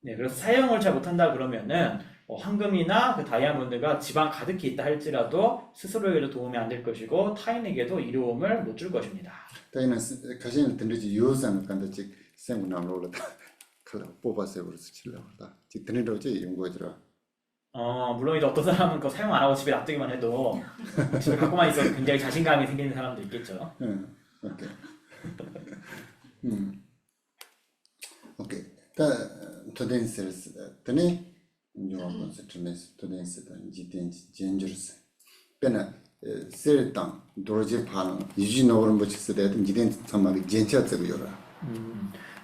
네, 그래서 사용을 잘 못한다 그러면은 황금이나 그 다이아몬드가 집안 가득히 있다 할지라도 스스로에게도 도움이 안 될 것이고 타인에게도 이로움을 못 줄 것입니다. 다이나 가시는 든지 요산을 간다지 생고 나로다 칼라 뽑아서 그래서 칠라다 지 드네로지 연구하더라 물론 이제 어떤 사람은 그거 사용 안 하고 집에 놔두기만 해도 집에 갖고만 있어도 굉장히 자신감이 생기는 사람도 있겠죠. 오케이 오케이 다 토덴스스 드네 요한 컨셉트메스 토덴스다 지텐 젠저스 페나 세르당 도로제 파는 유지노는 뭐 치스데 지텐 참마게 젠차츠고 요라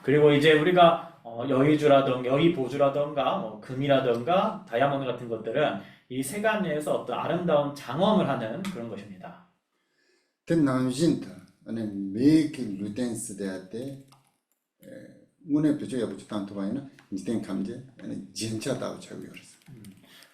그리고 이제 우리가 여의주라든가 여의보주라든가 뭐 금이라든가 다이아몬드 같은 것들은 이 세간 내에서 어떤 아름다운 장엄을 하는 그런 것입니다. 된 남신다 아니 메이키 루텐스 데한테 문에 비주야 붙이 tanto바이나 지텐 감제 아니 젠차다고 자고 요랬어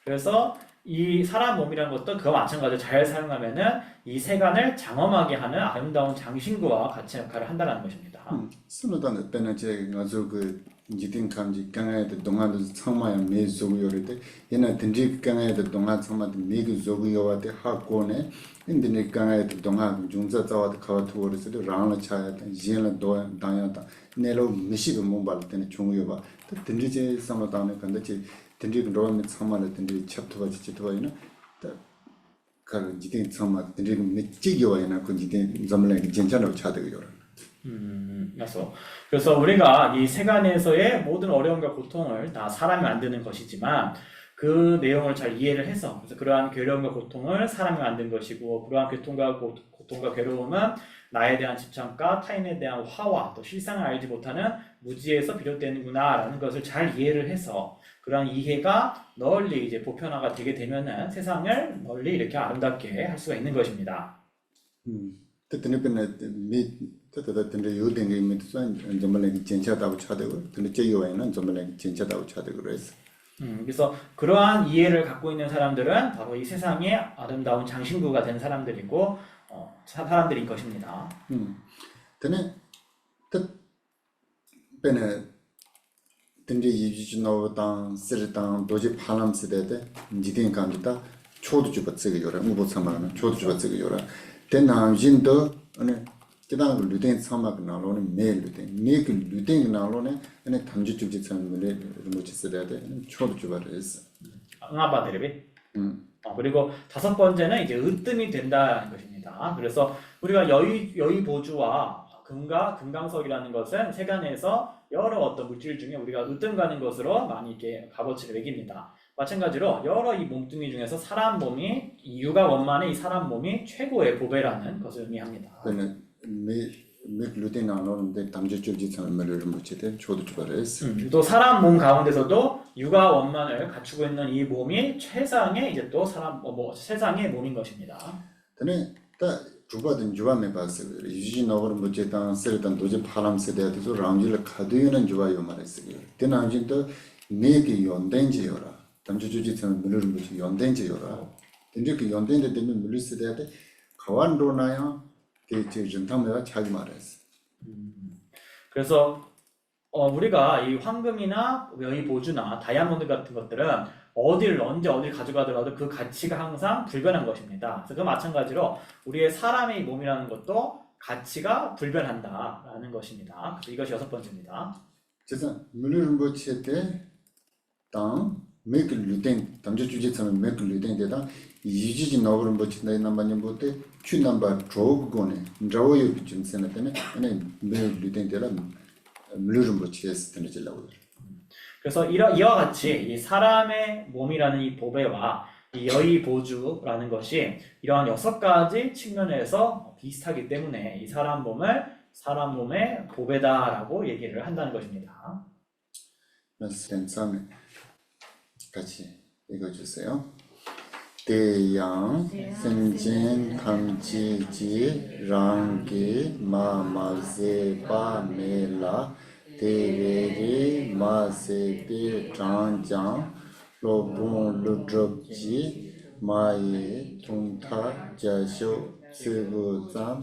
그래서 이 사람 몸이라는 것도 그와 마찬가지로 잘 사용하면은 이 세간을 장엄하게 하는 아름다운 장신구와 같이 역할을 한다는 것입니다. 스노단 때는 제가 아주 그 지팅 감지 강에도 동안도 참마야 메소고 요래데 얘는 든지 강에도 동안 참마도 메기 조고 요와데 하고네 인디네 강에도 동안 중자 자와도 가와도 그래서도 라나 차야 지엘은 도 다야다 내로 미시도 몸발 때는 중요봐 든지 제 삼마다네 근데 든지 로는 참마를 든지 챕터가 지도와이나 그 지팅 참마 든지 미치기와이나 그 지팅 잠래 괜찮다고 차대고 요라 그래서 우리가 이 세간에서의 모든 어려움과 고통을 다 사람이 만드는 것이지만 그 내용을 잘 이해를 해서 그래서 그러한 괴로움과 고통을 사람이 만든 것이고 그러한 고통과 괴로움은 나에 대한 집착과 타인에 대한 화와 또 실상을 알지 못하는 무지에서 비롯되는구나라는 것을 잘 이해를 해서 그러한 이해가 널리 이제 보편화가 되게 되면은 세상을 널리 이렇게 아름답게 할 수가 있는 것입니다. 그때는 미 그때 요den게 미트선 정말 괜찮다고 차대고 근데 제요에는 정말 괜찮다고 차대고 그랬어. 그래서 그러한 이해를 갖고 있는 사람들은 바로 이 세상의 아름다운 장신구가 된 사람들이고 사람들인 것입니다. 근데 그때는 근데 이주노당 쓰르당 도지 파람스데데 지딘 간다 초도 주버츠게 요라 무보 참마는 초도 주버츠게 요라 대남진도 아니 기다가 루덴 참마가 나로는 매일 루덴 매일 루덴 나로는 아니 탐주 주지 참는데 뭐지 쓰데데 초도 주버레스 응아바데레비 그리고 다섯 번째는 이제 으뜸이 된다는 것입니다. 그래서 우리가 여의보주와 금과 금강석이라는 것은 세간에서 여러 어떤 물질 중에 우리가 으뜸 가는 것으로 많이 이렇게 값어치를 매깁니다. 마찬가지로 여러 이 몸뚱이 중에서 사람 몸이 이 육아 원만의 이 사람 몸이 최고의 보배라는 것을 의미합니다. 그는 맥루데 나오는데 담주줄지 참을을 못치대 저도 주발했어. 또 사람 몸 가운데서도 육아 원만을 갖추고 있는 이 몸이 최상의 이제 또 사람 세상의 몸인 것입니다. 근데 딱 주바든 주바메 봤어. 유지 나오는 못치다 세르단 도제 파람 세대도 라운지를 가두는 주바요 말했어요. 대나진도 내게 연된지요라. 담주줄지 참을을 못치 연된지요라. 근데 그 연된데 때문에 물릴 세대한테 가완로나야 그 전탐매가 자기 말했어. 그래서 우리가 이 황금이나 여의 보주나 다이아몬드 같은 것들은 언제 어딜 가져가더라도 그 가치가 항상 불변한 것입니다. 그래서 그 마찬가지로 우리의 사람의 몸이라는 것도 가치가 불변한다라는 것입니다. 그래서 이것이 6번째입니다. 그래서 물을 못칠 때땅 맥을 루덴 담저 주제 처럼 맥을 루덴데다 이지지 나오는 못친다 남반년 볼때 취남바 조고네 저어요 비쯤 세나테네 아니 맥을 루덴데라 물을 못치에서 되는지라고. 그래서 이와 같이 이 사람의 몸이라는 이 보배와 이 여의 보주라는 것이 이러한 6가지 측면에서 비슷하기 때문에 이 사람 몸의 보배다라고 얘기를 한다는 것입니다. 말씀 같이 읽어주세요. 대양 생진 감지지 랑기 마마세 바메라 대레리 마세비 장장 로본 루드럽지 마예 통타 자쇼 스부잠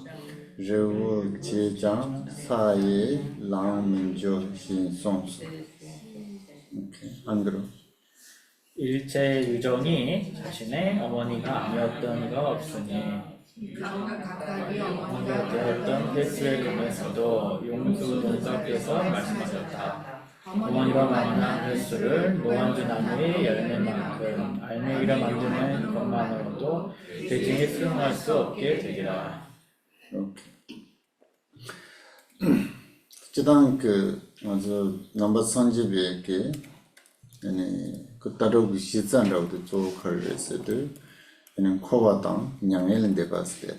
레우 제장 사예 랑민조 신송스. 오케이. 안 그러. 일체 유정이 자신의 어머니가 아니었던 이가 없으니 각각이 어머니가 어머니가 되었던 횟수에 관해서도 용수 동사께서 말씀하셨다. 어머니가 만난 횟수를 노한주 나무의 열매만큼 알맹이라 만드는 것만으로도 대징에 수용할 수 없게 되리라. 지단 아주 넘버 선집에 아니 그 따르고 시장라고도 조컬레스들 그냥 코와당 냥엘인데 봤을 때.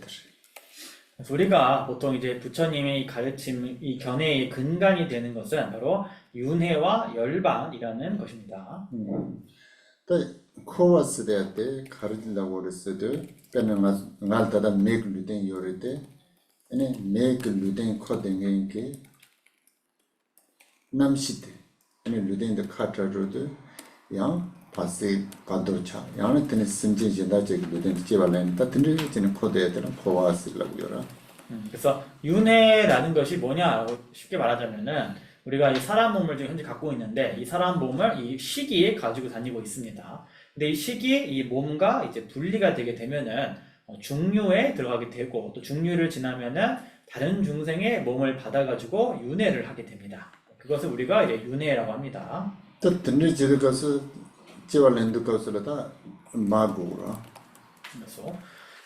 그래서 우리가 보통 이제 부처님의 이 가르침, 이 견해의 근간이 되는 것은 바로 윤회와 열반이라는 것입니다. 또 코와스 때 가르친다고 그랬어도 빼는 날따라 맥루된 요래때 아니 맥루된 코된 게 남시대 아니 루덴의 카트로드 양 파세 파도차 양은 때는 심지 진다적 루덴 제발은 다 드리는 코드에들은 코와스라고 요라. 그래서 윤회라는 것이 뭐냐라고 쉽게 말하자면은 우리가 이 사람 몸을 지금 현재 갖고 있는데 이 사람 몸을 이 시기에 가지고 다니고 있습니다. 근데 이 시기에 이 몸과 이제 분리가 되게 되면은 중류에 들어가게 되고 또 중류를 지나면은 다른 중생의 몸을 받아가지고 윤회를 하게 됩니다. 그것을 우리가 이제 윤회라고 합니다. 또 드리 지를 가서 제발랜드 가서다 마고라. 그래서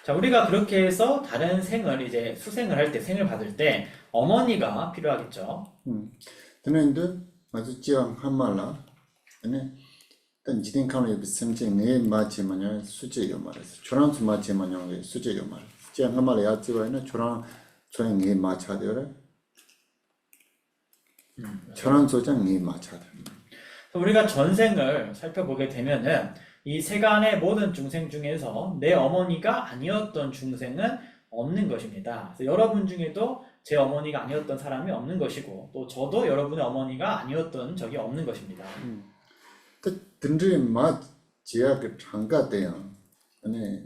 자 우리가 그렇게 해서 다른 생을 이제 수생을 할 때 생을 받을 때 어머니가 필요하겠죠. 근데 아주 지왕 한말라 아니 단 지된 칸에 비슷한지 내 마치마냐 수제요 말했어. 초랑수 마치마냐 수제요 말. 지왕 한말라 야지와는 초랑 초랑 내 마차되어라. 초랑 소장 내 마차되. 우리가 전생을 살펴보게 되면은 이 세간의 모든 중생 중에서 내 어머니가 아니었던 중생은 없는 것입니다. 그래서 여러분 중에도 제 어머니가 아니었던 사람이 없는 것이고 또 저도 여러분의 어머니가 아니었던 적이 없는 것입니다. 그 든지 마 지야 그 장가대요. 아니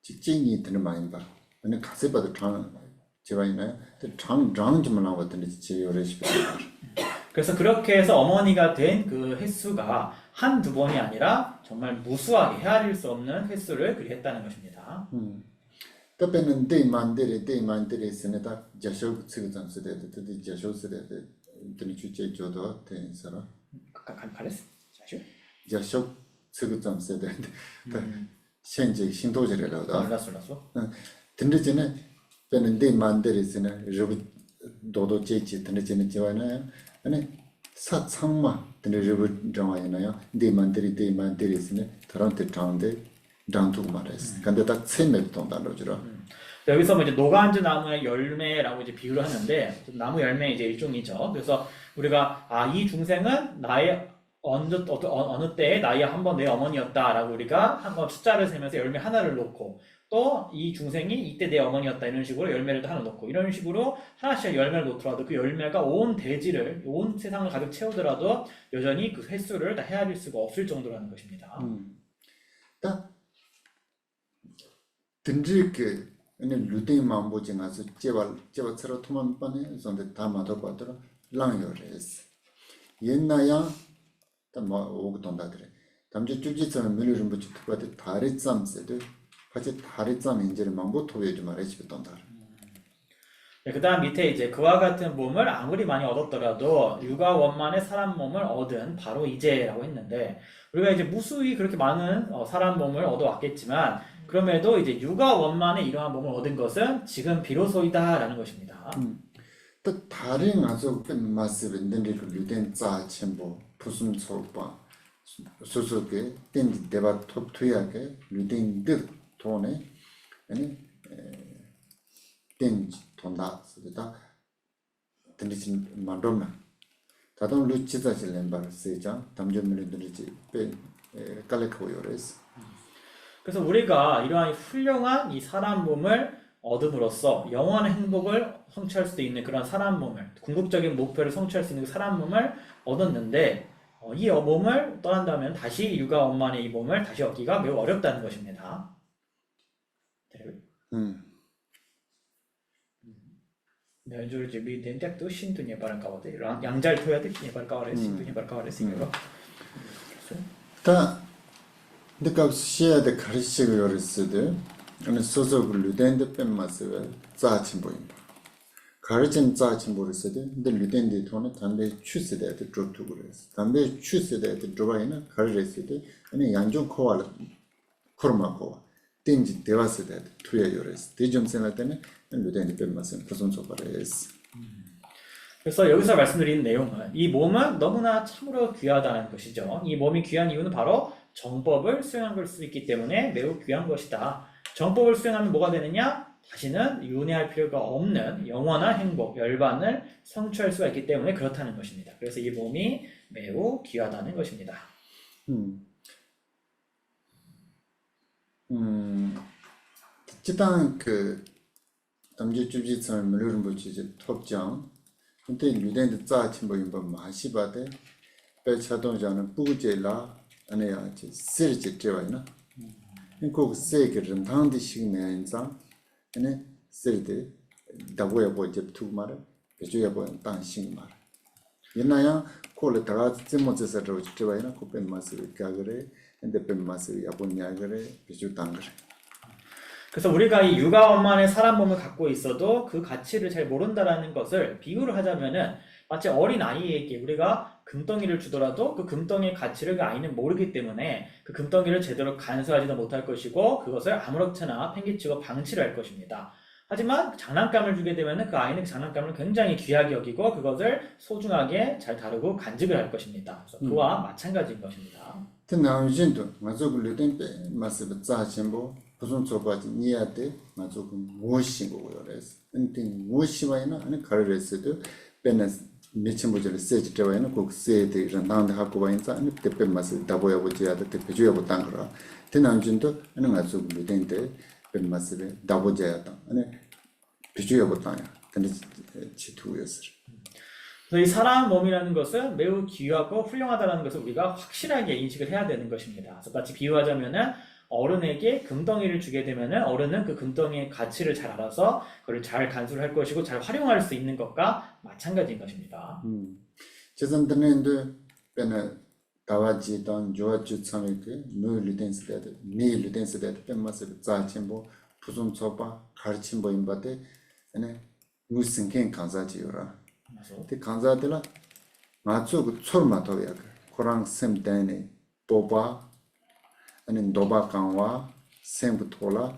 직진이 드는 많이 봐. 아니 가세 봐도 장 제가 있나요? 장 좀 나왔던데 제 레시피. 그래서 그렇게 해서 어머니가 된 그 횟수가 한두 번이 아니라 정말 무수하게 헤아릴 수 없는 횟수를 그리했다는 것입니다. 그때는 대만들이 있으니까 자쇼 측은 쓰대도 되게 자쇼 쓰대도 되게 주제 줘도 되는 사람. 가레스? 자쇼 측은 쓰대도 현재 신도제라고. 알았어. 근데 전에 배는 대만들이 있으나 저기 도도 제지 근데 전에 저와는 아니 사상마 근데 저기 정화이나요. 대만들이 있으나 다른 때 장대 장투 말했어. 근데 딱 세맵 동단으로 주라. 여기서 뭐 이제 노가안주 나무의 열매라고 이제 비유를 하는데 나무 열매 이제 일종이죠. 그래서 우리가 이 중생은 나의 어느 때에 나의 한 번 내 어머니였다라고 우리가 한번 숫자를 세면서 열매 하나를 놓고 또 이 중생이 이때 내 어머니였다 이런 식으로 열매를 또 하나 놓고 이런 식으로 하나씩 열매를 놓더라도 그 열매가 온 대지를 온 세상을 가득 채우더라도 여전히 그 횟수를 다 헤아릴 수가 없을 정도라는 것입니다. 다 든지 그 루딩 망보지 가서 제발 서로 토만 뻔해 sonde 다 맞아 봐도 랑요레스 옛나야 뭐 오고 돈다더래 담주 주지처럼 밀르름 붙이 특별히 다리 짬세도 같이 다리 짬 인제를 망보 토베지 말아지 돈다. 그 다음 밑에 이제 그와 같은 몸을 아무리 많이 얻었더라도 육아 원만의 사람 몸을 얻은 바로 이제라고 했는데 우리가 이제 무수히 그렇게 많은 사람 몸을 얻어왔겠지만 그럼에도 이제 육아 원만의 이러한 몸을 얻은 것은 지금 비로소이다라는 것입니다. 또 다른 아주 큰 마스벤들이 루덴 짜 첨보 부순 소바 소소게 된 대바 톱투야게 루덴 드 돈에 아니 된 돈다 쓰다 들리진 만도나 다돈 루치자질 렘바를 쓰자 담점물들이지 빼 깔레코요레스. 그래서 우리가 이러한 훌륭한 이 사람 몸을 얻음으로써 영원한 행복을 성취할 수도 있는 그런 사람 몸을 궁극적인 목표를 성취할 수 있는 그 사람 몸을 얻었는데 이 몸을 떠난다면 다시 육아 원만의 이 몸을 다시 얻기가 매우 어렵다는 것입니다. 네,就是比人家都信徒也把人搞的，然后杨家推的也把人搞的，信徒也把人搞的，是吧？ 다 근데 시야데 가르치고 요랬으데 어느 소속을 루덴데 뺀마스가 짜친 보인다. 가르친 짜친 보랬으데 근데 루덴데 돈에 담배 추스데데 드롭투 그랬어. 담배 추스데데 드로바이나 가르레스데 아니 양종 코알 코르마코 땡지 대와스데 투야 요랬어. 대좀 생할 때는 루덴데 뺀마스는 무슨 소바레스. 그래서 여기서 말씀드린 내용은 이 몸은 너무나 참으로 귀하다는 것이죠. 이 몸이 귀한 이유는 바로 정법을 수행한 걸 수 있기 때문에 매우 귀한 것이다. 정법을 수행하면 뭐가 되느냐? 다시는 윤회할 필요가 없는 영원한 행복, 열반을 성취할 수가 있기 때문에 그렇다는 것입니다. 그래서 이 몸이 매우 귀하다는 것입니다. 지단 그 담지 주지처럼 물론 보지 톱장 근데 유대인들 짜친 보인 법 마시바데 배차동자는 부제라 아니야 지 세르지 되어이나 인고 세게름 당디 시기네 인자 아니 세르데 다고야 보제 투마르 배주야 보인 당신 말 옛나야 콜레다가 쯤모제서로 되어이나 코펜 마스 가그레 근데 펜 마스 야본냐 그래 배주 당그레. 그래서 우리가 이 육아 원만의 사람 몸을 갖고 있어도 그 가치를 잘 모른다라는 것을 비유를 하자면은 마치 어린 아이에게 우리가 금덩이를 주더라도 그 금덩이의 가치를 그 아이는 모르기 때문에 그 금덩이를 제대로 간수하지도 못할 것이고 그것을 아무렇게나 팽개치고 방치를 할 것입니다. 하지만 장난감을 주게 되면은 그 아이는 그 장난감을 굉장히 귀하게 여기고 그것을 소중하게 잘 다루고 간직을 할 것입니다. 그래서 그와 마찬가지인 것입니다. 나은신도 맞아 그랬던 때 마스가 짜친보 무슨 소바지 니야데 맞아 그 무엇인 거고요래서 근데 무엇이와이나 아니 가르레스도 베네스 미친보절 세지 되와이나 꼭 세데 이런 나한테 하고 와인자 아니 때빼 마스 다보야 보지야데 때 배주야 보단 거라 나은신도 아니 맞아 그랬는데 뺀 마스에 다보자야다 아니 배주야 보다야 근데 지투였어. 그래서 이 사람 몸이라는 것은 매우 귀하고 훌륭하다는 것을 우리가 확실하게 인식을 해야 되는 것입니다. 그래서 마치 비유하자면은 어른에게 금덩이를 주게 되면은 어른은 그 금덩이의 가치를 잘 알아서 그걸 잘 간수를 할 것이고 잘 활용할 수 있는 것과 마찬가지인 것입니다. 제선들은데 빼나 다와지던 조아주 참이게 누리덴스데데 니리덴스데데 뺀마스 자침보 부좀 쳐봐 가르침 보임바데 아니 무슨 게 강사지요라. 그 강사들은 맞죠 그 철마토야 코랑 셈데네 보바 아니 노바강와 셈부토라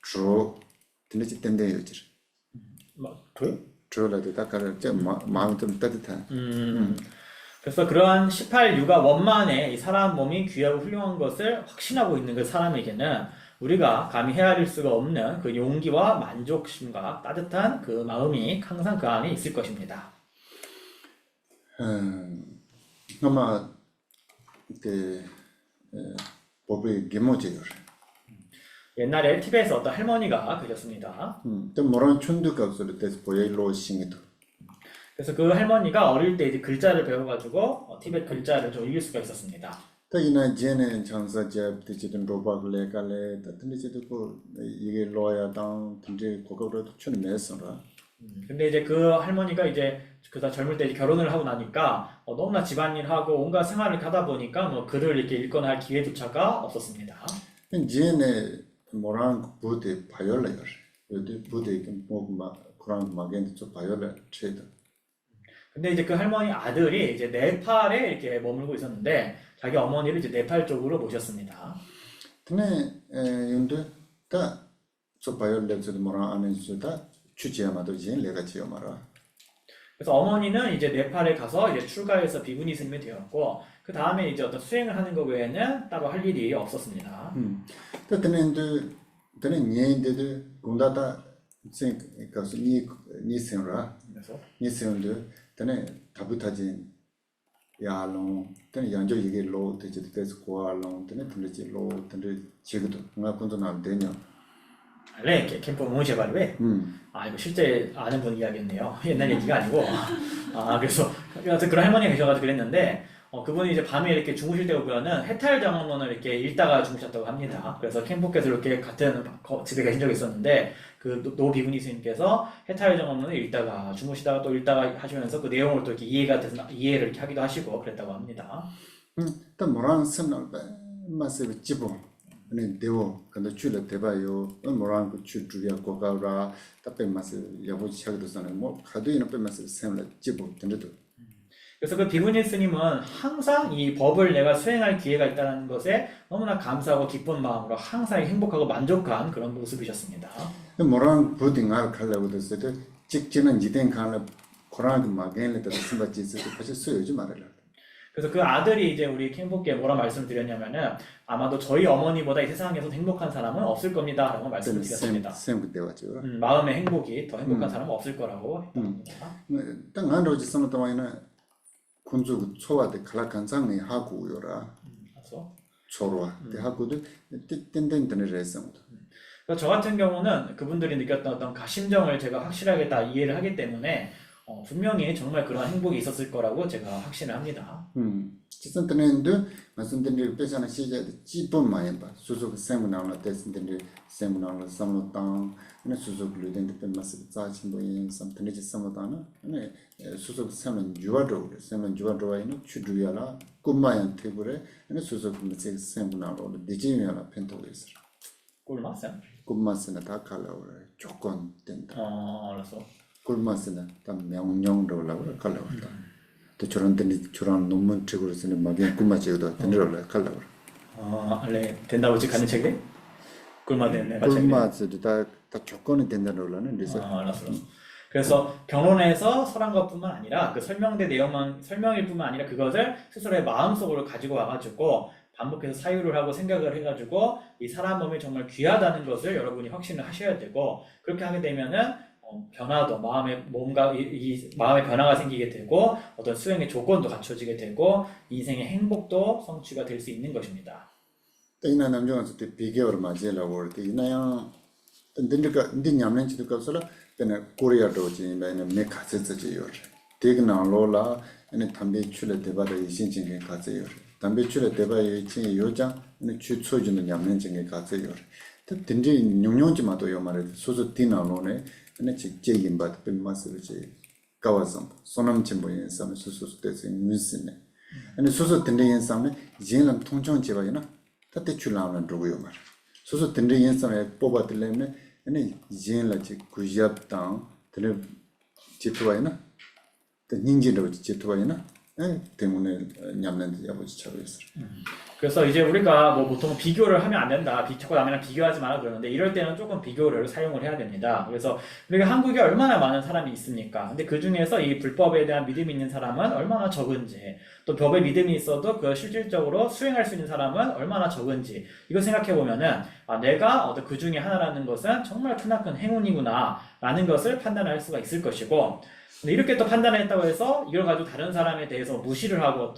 조 드네지 텐데요지 뭐 그래? 조라도 다가를 좀 마음 좀 따뜻한 그래서 그러한 18유가 원만의 이 사람 몸이 귀하고 훌륭한 것을 확신하고 있는 그 사람에게는 우리가 감히 헤아릴 수가 없는 그 용기와 만족심과 따뜻한 그 마음이 항상 그 안에 있을 것입니다. 아마 그 법의 계모제요. 옛날에 티베트에서 어떤 할머니가 그러셨습니다. 또 뭐런 춘두값으로 돼서 보여로 싱이도. 그래서 그 할머니가 어릴 때 이제 글자를 배워가지고 티베트 글자를 좀 읽을 수가 있었습니다. 또이나 제네 장사제 되지든 로바글레갈레 같은데도 그 이게 로야당 근데 그거로 춘 매서라. 근데 이제 그 할머니가 이제 그다 젊을 때 이제 결혼을 하고 나니까 너무나 집안일하고 온갖 생활을 가다 보니까 뭐 글을 이렇게 읽거나 할 기회조차가 없었습니다. 제네 뭐랑 부대 바이올레요. 여기 부대 뭐마 그런 마겐도 좀 바이올레 트레이더. 근데 이제 그 할머니 아들이 이제 네팔에 이렇게 머물고 있었는데 자기 어머니를 이제 네팔 쪽으로 모셨습니다. 근데 윤도 다저 바이올레도 뭐라 하는 수다 취지야마도 이제 내가 지어 말아. 그래서 어머니는 이제 네팔에 가서 이제 출가해서 비구니 스님이 되었고 그 다음에 이제 어떤 수행을 하는 것 외에는 따로 할 일이 없었습니다. 또 드는 예인데도 공다다 생각해서 니 생라 그래서 니 생도 드는 다부타진 야롱 드는 양조 이게 로 되지 돼서 고알롱 드는 들지 로 드는 지금도 뭔가 군도 안 되냐. 네, 캠프 모셔가지고 아 이거 실제 아는 분 이야기였네요. 옛날 얘기가 아니고 그래서 그런 할머니가 계셔가지고 그랬는데 그분이 이제 밤에 이렇게 주무실 때 보면은 해탈 장엄론을 이렇게 읽다가 주무셨다고 합니다. 그래서 캠프께서 이렇게 같은 집에 계신 적이 있었는데 그 노 비구니 스님께서 해탈 장엄론을 읽다가 주무시다가 또 읽다가 하시면서 그 내용을 또 이렇게 이해를 이렇게 하기도 하시고 그랬다고 합니다. 또 뭐랑 sem날 마세 지보 아니 대워 근데 줄에 대봐요 뭐랑 그 줄이야 고가라 답변 마세 여보지 하기도 전에 뭐 가도이나 빼면서 sem날 지보 된데도 그래서 그 비구니 스님은 항상 이 법을 내가 수행할 기회가 있다는 것에 너무나 감사하고 기쁜 마음으로 항상 행복하고 만족한 그런 모습이셨습니다. 뭐랑 부딩을 가려고 됐을 때 직진은 이된 가는 코로나 마겐을 때 심바지 있을 때 같이 쓰여지 말아라. 그래서 그 아들이 이제 우리 캠프께 뭐라 말씀드렸냐면은 아마도 저희 어머니보다 이 세상에서 행복한 사람은 없을 겁니다 라고 말씀을 드렸습니다. 쌤 그때 왔죠. 마음의 행복이 더 행복한 사람은 없을 거라고 했답니다. 땅 안으로 지서는 동안에는 군주 초와대 칼라칸상이 하고요라. 그래서 초로와 때 하고도 땡땡땡을 했습니다. 저 같은 경우는 그분들이 느꼈던 어떤 가심정을 제가 확실하게 다 이해를 하기 때문에 분명히 정말 그런 행복이 있었을 거라고 제가 확신을 합니다. 지선 때는도 말씀드린 배잖아 시제 지분 많이 봐. 수속 세미나나 됐는데 세미나나 삼로당 네 수속 류된데 빼면서 자신 보인 삼트네 삼로당은 네 수속 세면 주어도 세면 주어도에는 추두야라 꿈마연 테이블에 네 수속 메시 세미나로 디지미야라 펜토고 있어. 꿀맛은? 꿈마스나 다 칼라오래 조건 된다. 알았어. 꿀맛은 다 명령도라고 칼라오다. 또 저런 논문 책으로 쓰는 막이 꿈맛지도 된다고 칼라오. 네 된다고 지금 가는 책이? 꿀맛 됐네. 꿀맛도 다 조건이 된다는 그래서. 알았어. 그래서 변론에서 설한 것뿐만 아니라 그 설명된 내용만 설명일 뿐만 아니라 그것을 스스로의 마음속으로 가지고 와가지고 반복해서 사유를 하고 생각을 해가지고 이 사람 몸이 정말 귀하다는 것을 여러분이 확신을 하셔야 되고 그렇게 하게 되면은 변화도 마음의 몸과 이 마음의 변화가 생기게 되고 어떤 수행의 조건도 갖춰지게 되고 인생의 행복도 성취가 될 수 있는 것입니다. 이나 남정한테 때 비교를 맞이하려고 할때 이나야 근데 냠nen지도 갑서라 그냥 코리아도 지면은 메카세스지요. 대그나로라 아니 담배 출에 대바다 이신진게 가세요. 담배 출에 대바에 이친 요장 아니 추초주는 냠nen진게 가세요. 또 든지 용용지마도 요 말에 소소 디나로네 아니 직제임바도 빈마스르지 가와섬 소남침보인 섬 수수스데스 뉴스네 아니 소소 든지 섬에 진람 통정 제바이나 그때 출나오는 누구요 말 소소 든지 섬에 뽑아들려면 아니 진라지 구잡당 들 지투바이나 또 닌지로 지투바이나 때문에 냠는데 아버지 차고 있어요. 그래서 이제 우리가 뭐 보통 비교를 하면 안 된다. 자꾸 남이랑 비교하지 마라 그러는데 이럴 때는 조금 비교를 사용을 해야 됩니다. 그래서 우리가 한국에 얼마나 많은 사람이 있습니까? 근데 그 중에서 이 불법에 대한 믿음이 있는 사람은 얼마나 적은지, 또 법에 믿음이 있어도 그 실질적으로 수행할 수 있는 사람은 얼마나 적은지, 이거 생각해 보면은 내가 어떤 그 중에 하나라는 것은 정말 크나큰 행운이구나 라는 것을 판단할 수가 있을 것이고, 근데 이렇게 또 판단했다고 해서 이걸 가지고 다른 사람에 대해서 무시를 하고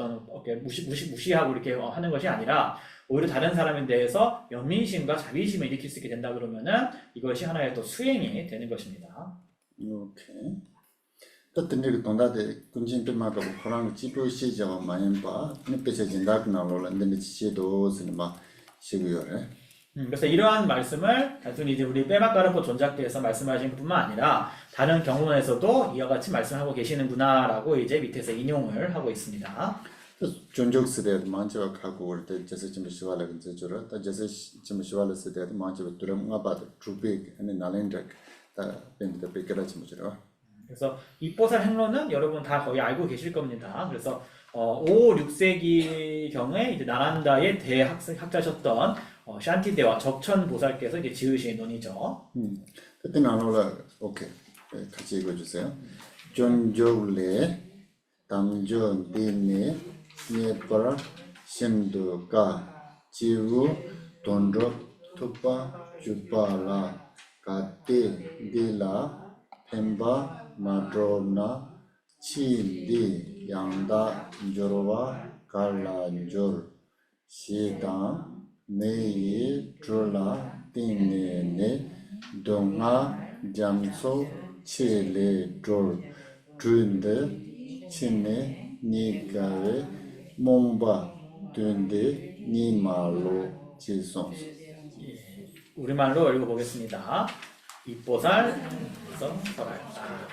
무시하고 이렇게 하는 것이 아니라 오히려 다른 사람에 대해서 연민심과 자비심을 일으킬 수 있게 된다 그러면은 이것이 하나의 또 수행이 되는 것입니다. 오케이. 또 등록 동다데 군진 때마다 그런 지도 시저 많이 봐. 근데 진다 나로는 근데 지도 스마 시고요래. 그래서 이러한 말씀을 단순히 이제 우리 빼막가르포 존작대에서 말씀하신 것뿐만 아니라 다른 경문에서도 이와 같이 말씀하고 계시는구나라고 이제 밑에서 인용을 하고 있습니다. 존적 시대에 만져가 가고 올때 제서 좀 시발을 이제 저러 다 제서 좀 시발을 시대에 만져가 들어가 봐도 주빅 아니 나렌적 다 벤더 베껴라 좀 저러. 그래서 이뽀살 행로는 여러분 다 거의 알고 계실 겁니다. 그래서 5, 6세기 경에 이제 나란다의 대학자셨던 샨티대와 적천보살께서 이제 지으신 논이죠. 그때 나눠라 오케이 같이 읽어주세요. 존조레 담조 디네 니에퍼 신도가 지우 돈로 투파 주파라 가테 디라 펜바 마드로나 치디 양다 조로와 갈란졸 시당 네이 드라 띵네네 동아 잠소 칠레 졸 드인데 친네 니가레 몽바 드인데 니말로 지송. 우리말로 읽어보겠습니다. 이뽀살 설하였다.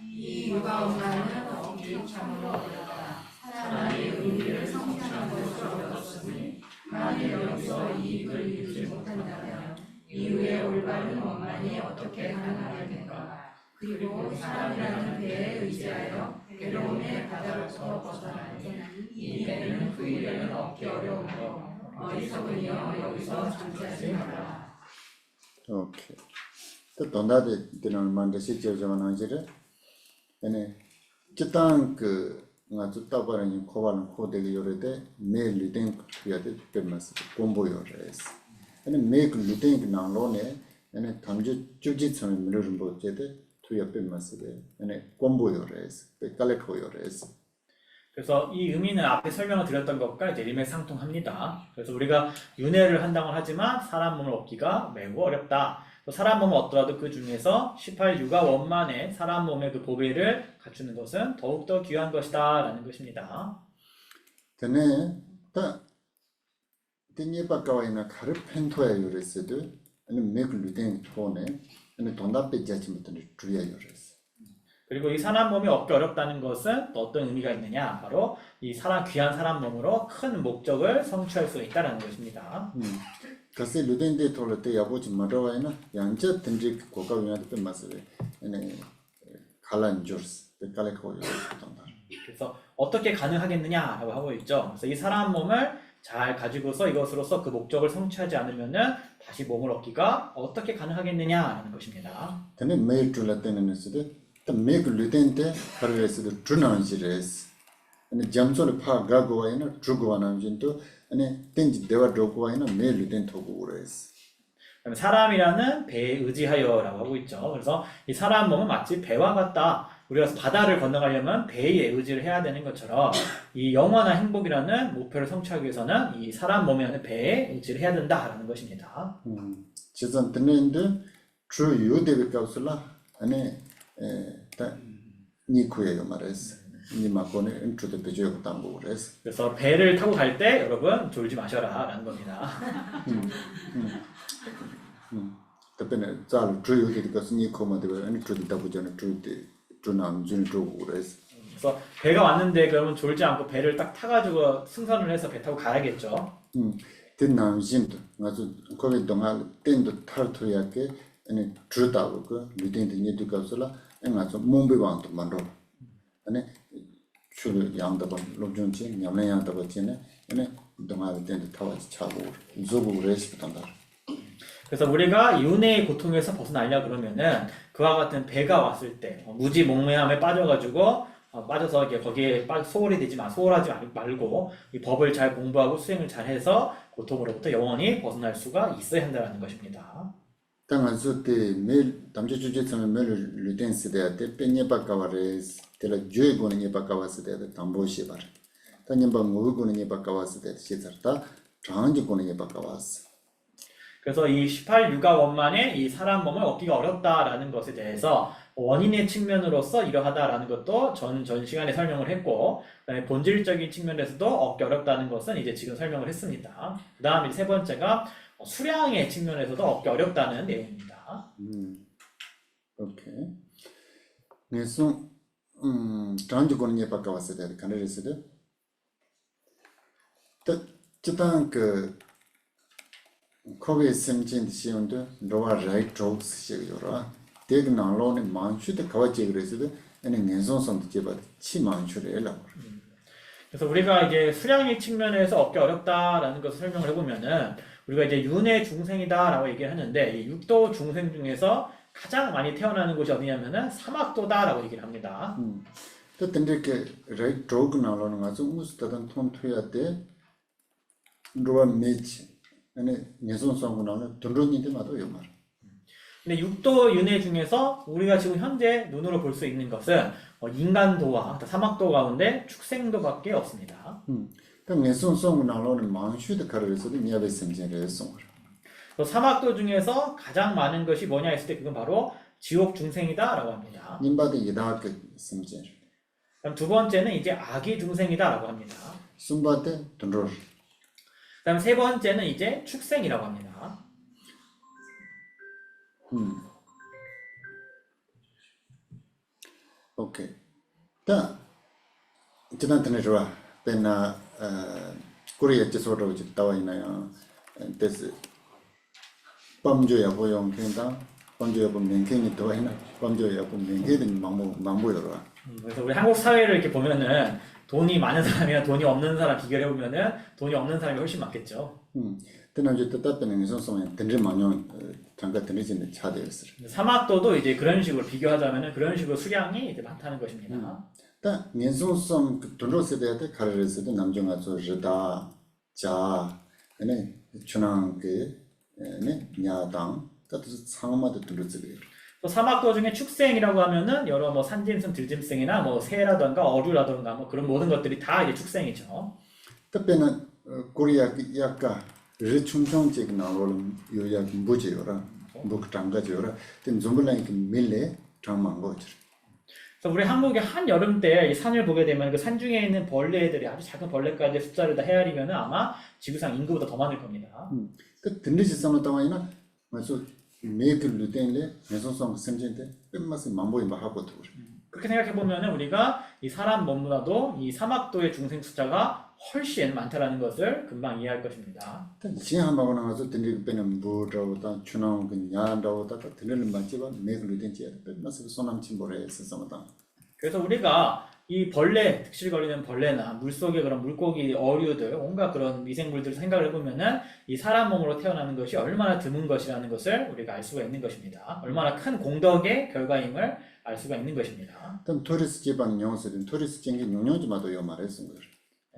이 육아원만은 얻기 참으로 어렵다. 사람의 의미를 성취하는 것이 어렵으니 만일 여기서 이익을 이루지 못한다면 이후의 올바른 원만이 어떻게 가능하겠는가. 그리고 사람이라는 배에 의지하여 괴로움의 바다로부터 벗어나니 이 배는 후일에는 얻기 어려우므로 어리석으니여 여기서 잠자지 마라. 오케이. 또 돈다데 되는 만데 실제 전환지를 ene kitang ke nga tu tabaran khoban khode ge yorede me liten yade permas combo yores ene me liten na lone ene tamje chuji chame mirumbo jede tuya permas ene combo yores pe kaleko yores. 그래서 이 의미는 앞에 설명을 드렸던 것과 이제 일맥상통합니다. 그래서 우리가 윤회를 한다고 하지만 사람 몸을 얻기가 매우 어렵다. 또 사람 몸을 얻더라도 그 중에서 18유가 원만의 사람 몸의 그 보배를 갖추는 것은 더욱더 귀한 것이다 라는 것입니다. tene ta tinye pakawina khar pentoya yoresede ene me luten thone ene donda pe judgment truya yores. 그리고 이 사람 몸이 얻기 어렵다는 것은 또 어떤 의미가 있느냐? 바로 이 귀한 사람 몸으로 큰 목적을 성취할 수 있다는 것입니다. kasi luten de thole te yabochi marawaina yanja tindri koka winade pe masere ene khalan jors pe kaleko yores donda. 그래서 어떻게 가능하겠느냐라고 하고 있죠. 그래서 이 사람 몸을 잘 가지고서 이것으로서 그 목적을 성취하지 않으면은 다시 몸을 얻기가 어떻게 가능하겠느냐라는 것입니다. tene me trula tene sede ta me luten de parvesede trunanjires ene jamsol pha gagowaina trugwana jinto ene tenji dewa dogowaina me luten to고res. 그다음에 사람이라는 배에 의지하여라고 하고 있죠. 그래서 이 사람 몸은 마치 배와 같다. 우리가 바다를 건너가려면 배에 의지를 해야 되는 것처럼 이 영원한 행복이라는 목표를 성취하기 위해서는 이 사람 몸의 배에 의지를 해야 된다라는 것입니다. 지선 듣는데 주 유대비 값을라 아니 다 니쿠예요 말했어. 니 마코네 인트로도 배제하고 당고 그랬어. 그래서 배를 타고 갈 때 여러분 졸지 마셔라라는 겁니다. 답변에 잘 주 유대비 값 니코마데 인트로도 다부잖아 주남 준주고 그랬어. 그래서 배가 왔는데 그러면 졸지 않고 배를 딱 타가지고 승선을 해서 배 타고 가야겠죠. 된남 진도 아주 거기 동안 땐도 탈토야게 아니 주다고 그 리덴데 니도 값을라 아주 몸배방도 만들어. 아니 추를 양다번 로준지 냠내 양다번지네 얘네 동아리 때도 타와지 차고 우조고 레시피던다. 그래서 우리가 윤회의 고통에서 벗어나려 그러면은 그와 같은 배가 왔을 때 무지몽매함에 빠져가지고 빠져서 이렇게 거기에 소홀히 소홀하지 말고 이 법을 잘 공부하고 수행을 잘 해서 고통으로부터 영원히 벗어날 수가 있어야 한다는 것입니다. 당한서 때 매일 담주 주제처럼 매일 루틴스 대한테 빼녀바까와레스 때라 주의고는 예바까와스 대한테 담보시 bar. 단연바 무고는 예바까와스 대한테 시절다 장지고는 예바까와스. 그래서 이 18유가 원만의 이 사람 몸을 얻기가 어렵다라는 것에 대해서 원인의 측면으로서 이러하다라는 것도 전 시간에 설명을 했고, 그다음에 본질적인 측면에서도 얻기 어렵다는 것은 이제 지금 설명을 했습니다. 그 다음에 세 번째가 수량의 측면에서도 얻기 어렵다는 내용입니다. 오케이. 그래서 장지고는 예바까와스 대한테 가능했어요. 일단 그 거기에 심진 시온도 로아 라이트 드롭스 시요라 대그 나로네 만슈데 가와지 그래서도 아니 년성성도 제바 치 만슈를 엘라. 그래서 우리가 이제 수량의 측면에서 얻기 어렵다라는 것을 설명을 해보면은 우리가 이제 윤회 중생이다라고 얘기를 하는데 이 육도 중생 중에서 가장 많이 태어나는 곳이 어디냐면은 사막도다라고 얘기를 합니다. 또 근데 그 라이트 드롭 나로는 가지고 무스다던 톤투야 때 로아 메치 아니 년성성구나는 돈론인데 맞아요 말. 근데 육도 윤회 중에서 우리가 지금 현재 눈으로 볼 수 있는 것은 인간도와 사막도 가운데 축생도밖에 없습니다. 그럼 년성성구나로는 만슈데 가르에서도 미야베 심진을 했어. 또 사막도 중에서 가장 많은 것이 뭐냐 했을 때 그건 바로 지옥 중생이다라고 합니다. 님바데 이다게 심진. 그럼 두 번째는 이제 악의 중생이다라고 합니다. 숨바데 돈롤. 그다음 세 번째는 이제 축생이라고 합니다. 오케이. 자, 지난번에 좋아. 배나 코리아 지소로 나와 있나요? 데스 범죄야 보용 된다. 범죄야 보면 괜히 더 있나? 범죄야 보면 괜히 망보여라. 그래서 우리 한국 사회를 이렇게 보면은 돈이 많은 사람이랑 돈이 없는 사람 비교해 보면은 돈이 없는 사람이 훨씬 많겠죠. 때는 이제 답변은 선생님 든지 많이 잠깐 드리지는 차대였어요. 사막도도 이제 그런 식으로 비교하자면은 그런 식으로 수량이 이제 많다는 것입니다. 다 년성성 돈으로 세대야 돼 가르에서도 남정아서 르다 자 네 준한 네 야당 따뜻 상마도 들었어요. 또 사막도 중에 축생이라고 하면은 여러 뭐 산짐승, 들짐승이나 뭐 새라던가 어류라던가 뭐 그런 모든 것들이 다 이제 축생이죠. 특별히 코리아 약간 르충청직 나오는 요약 뭐지요라 뭐 장가지요라 된 좀블랑이 밀레 장만 거죠. 그래서 우리 한국의 한 여름 때 이 산을 보게 되면 그 산 중에 있는 벌레들이 아주 작은 벌레까지 숫자를 다 헤아리면은 아마 지구상 인구보다 더 많을 겁니다. 그 든리지성을 따와이나 맞아 메이클 루텐레 내성성 생진데 끝맛이 만보이 하고 또 그렇게 생각해 보면은 우리가 이 사람 몸보다도 이 사막도의 중생 숫자가 훨씬 많다라는 것을 금방 이해할 것입니다. 지한하고 나서 든리 빼는 뭐라고다 추나온 그 야라고다 들리는 맛집은 메이클 루텐지야 끝맛이 소남친 보래 했었습니다. 그래서 우리가 이 벌레, 득실거리는 벌레나 물속의 그런 물고기, 어류들, 온갖 그런 미생물들을 생각을 해보면은 이 사람 몸으로 태어나는 것이 얼마나 드문 것이라는 것을 우리가 알 수가 있는 것입니다. 얼마나 큰 공덕의 결과임을 알 수가 있는 것입니다. 그럼 토리스 지방 영수든 토리스 쟁기 용용지마도 요 말했은 거예요.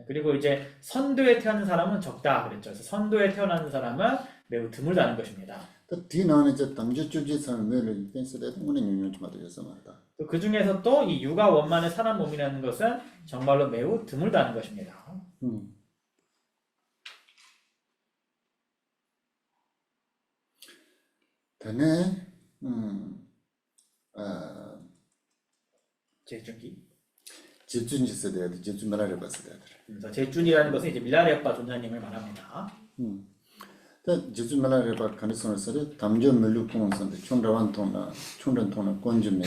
그리고 이제 선도에 태어난 사람은 적다 그랬죠. 그래서 선도에 태어나는 사람은 매우 드물다는 것입니다. 또 뒤나는 이제 담주주지선을 매를 펜스대 오는 용용지마도 요서 말다. 또 그 중에서 또 이 육아 원만의 사람 몸이라는 것은 정말로 매우 드물다는 것입니다. 되네. 제준기. 집준지 세대야 돼. 집준 말하려 봤어야 돼. 그래서 제준이라는 것은 이제 밀라레파 존자님을 말합니다. 집준 말하려 봐 가능성을 써도 담주 물류풍은 선데 총라완 통나 총전 통나 권주면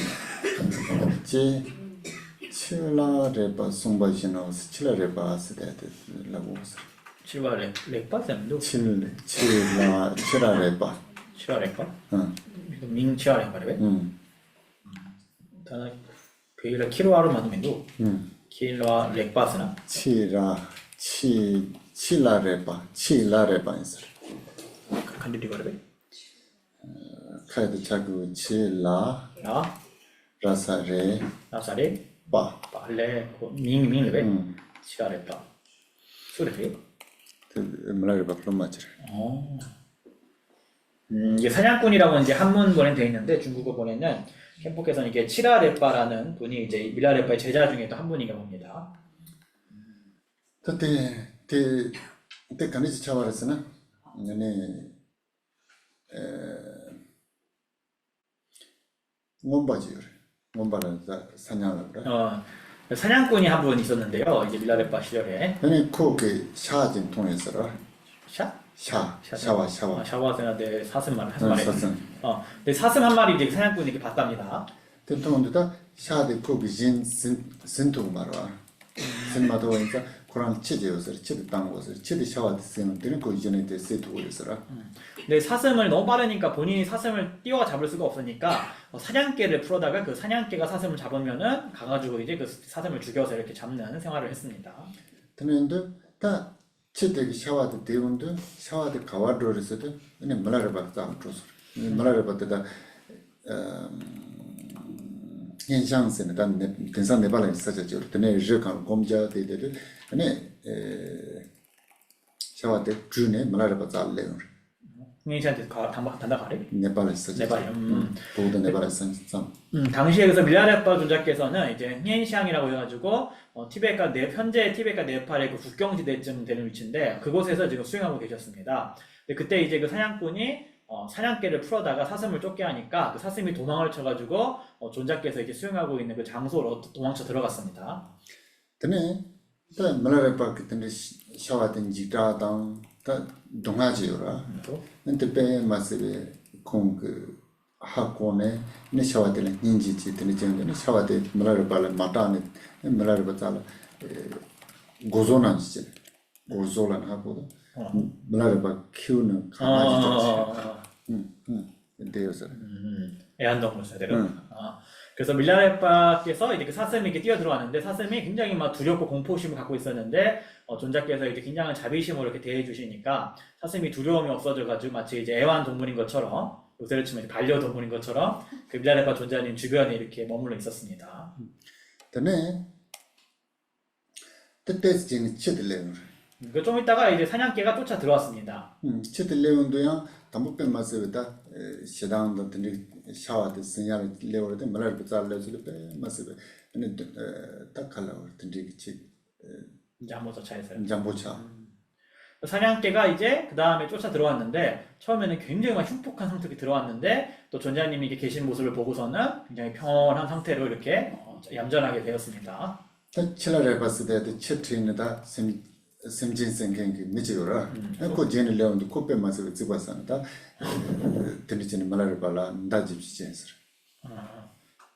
제 칠라레바 송바시노 칠라레바 세대야 되라고 했어. 칠와 레파 셈도 칠라레바. 칠와 레파? 응. 밍 칠와 레파래? 응. 다나 베일라 키로아로 만으면도 길라 렉바스나 치라레바 있어. 간디리거레베 카드 자구 치라 나 라사레 나사레 바. 발레 밍밍레베 치라레바 수레베 말레바 플로마치. 이게 사냥꾼이라고 이제 한문본에 되어 있는데 중국어 본에는 캠프께서는 이게 치라레빠라는 분이 이제 밀라레빠의 제자 중에 또 한 분인가 봅니다. 때 간이지 차와르스나 네 몬바지요. 몬바는 사냥을 그래. 사냥꾼이 한 분 있었는데요. 이제 밀라레빠 시절에 아니 코게 샤진 통해서라. 샤와. 샤와세나데 사슴말 한 마리. 사슴. 근데 사슴 한 마리 이제 사냥꾼이 이렇게 봤답니다. 대통령도다 샤데 코비 신투 말와. 신마도 보니까 그런 치제여서 치드 땅 것을 치드 샤와드 쓰는 데는 그 이전에 세트 올려서라. 근데 사슴을 너무 빠르니까 본인이 사슴을 띄워 잡을 수가 없으니까 사냥개를 풀어다가 그 사냥개가 사슴을 잡으면은 가가지고 이제 그 사슴을 죽여서 이렇게 잡는 생활을 했습니다. 근데 다 치드 샤와드 대운도 샤와드 가와드로서도 근데 말을 받다 않고서 말을 받다 현상세는 단 근산 내발에 있어죠. 근데 저간 공자 대대를 근데 샤와드 주네 말을 받다 알래요. 형님한테 단다 가래? 네발에 있어죠. 네발. 보도 네발에 있어. 당시에 그래서 밀라레빠 존자께서는 이제 녜샹이라고 해가지고 현재 티베트과 네팔의 그 국경지대쯤 되는 위치인데 그곳에서 지금 수행하고 계셨습니다. 근데 그때 이제 그 사냥꾼이 사냥개를 풀어다가 사슴을 쫓게 하니까 그 사슴이 도망을 쳐가지고 존자께서 이렇게 수행하고 있는 그 장소로 도망쳐 들어갔습니다. 근데 또 말을 받기 샤와드 지다당 다 동아지요라. 근데 배 마스베 콩그 하고네 네 샤와드는 인지지 되는 정도는 샤와드 말을 받을 마타네 말을 받을 고조난지 고조란 하고 말을 받 키우는 강아지죠. 데요서. 애완동물 세대로. 그래서 밀라레빠께서 이제 그 사슴이 이렇게 뛰어 들어왔는데 사슴이 굉장히 막 두렵고 공포심을 갖고 있었는데 존자께서 이제 굉장한 자비심으로 이렇게 대해 주시니까 사슴이 두려움이 없어져 가지고 마치 이제 애완동물인 것처럼 요새를 치면 반려동물인 것처럼 그 밀라레빠 존자님 주변에 이렇게 머물러 있었습니다. 근데 때때지는 치들레요. 좀 있다가 이제 사냥개가 쫓아 들어왔습니다. 치들레운도야 담보배 마스베다 시당도 드니 샤와드 신야를 레오르데 말을 붙살레서 배 마스베 근데 딱 칼라고 드니 치 잠보차 차에서요. 잠보차. 사냥개가 이제 그 다음에 쫓아 들어왔는데 처음에는 굉장히 막 흉폭한 상태로 들어왔는데 또 존자님이 이렇게 계신 모습을 보고서는 굉장히 평온한 상태로 이렇게 얌전하게 되었습니다. 칠라레 봤을 때 치트리는다 심진생경기 미지요라. 그 제는 레온도 코페 마스베 찍었습니다. 드니치는 말을 발라 nda집시jen스.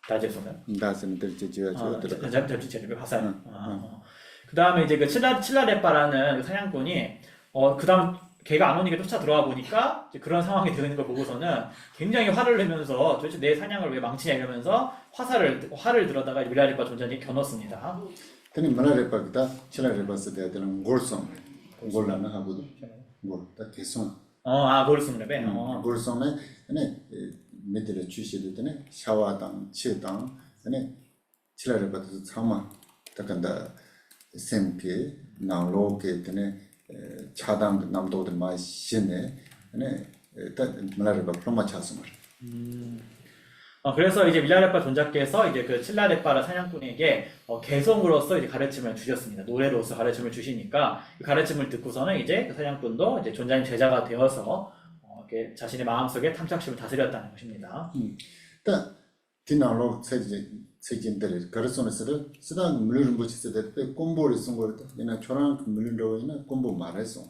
다제소는? nda스는 들지지야죠. 잡지체를 화살. 그 다음에 이제 그 칠라레빠라는 그 사냥꾼이 그 다음 걔가 안 오니까 쫓아 들어와 보니까 이제 그런 상황이 되는 걸 보고서는 굉장히 화를 내면서 도대체 내 사냥을 왜 망치냐 이러면서 화를 들어다가 밀라레빠 존자님 겨눴습니다. 근데 말을 받다 칠라레 봤을 때 되는 골성 골라나 하고도 골다 계속 골스무레베. 골성에 네 메들에 주시도 되네 샤와당 치당 네 칠라레 받도 참아 딱한다 샘게 나로게 되네 차당 남도들 많이 신네 네 말을 받 프로마 차스마. 그래서 이제 밀라레빠 존자께서 이제 그 칠라레빠라 사냥꾼에게 개성으로서 이제 가르침을 주셨습니다. 노래로서 가르침을 주시니까 그 가르침을 듣고서는 이제 그 사냥꾼도 이제 존자님 제자가 되어서 이렇게 자신의 마음속에 탐착심을 다스렸다는 것입니다. 딱 디나로 세진들 가르쳐서는 쓰던 물론 붙였을 때 공부를 쓴 거를 얘는 저랑 물론로 있는 공부 말했어.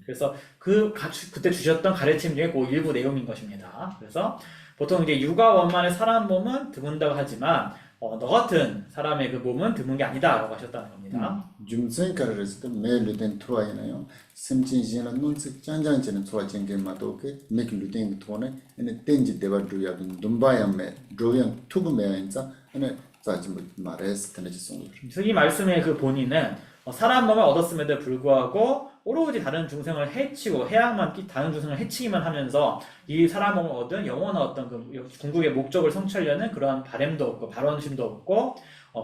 그래서 그때 주셨던 가르침 중에 그 일부 내용인 것입니다. 그래서 보통 이제 육아 원만의 사람 몸은 드문다고 하지만 너 같은 사람의 그 몸은 드문 게 아니다라고 하셨다는 겁니다. 중생가를 했을 때 매일 된 투아이나요. 심진진은 논색 짠짠지는 투아진 게 맞도게 매일 루틴 투어네. 얘네 땡지 대바주야든 dum바야메 조연 투구메인자 얘네 자지 말에스 드네지 송을. 그래서 이 말씀의 그 본인은 사람 몸을 얻었음에도 불구하고 오로지 다른 중생을 해치고 다른 중생을 해치기만 하면서 이 사람 몸을 얻은 영원한 어떤 그 궁극의 목적을 성취하려는 그러한 바램도 없고 발언심도 없고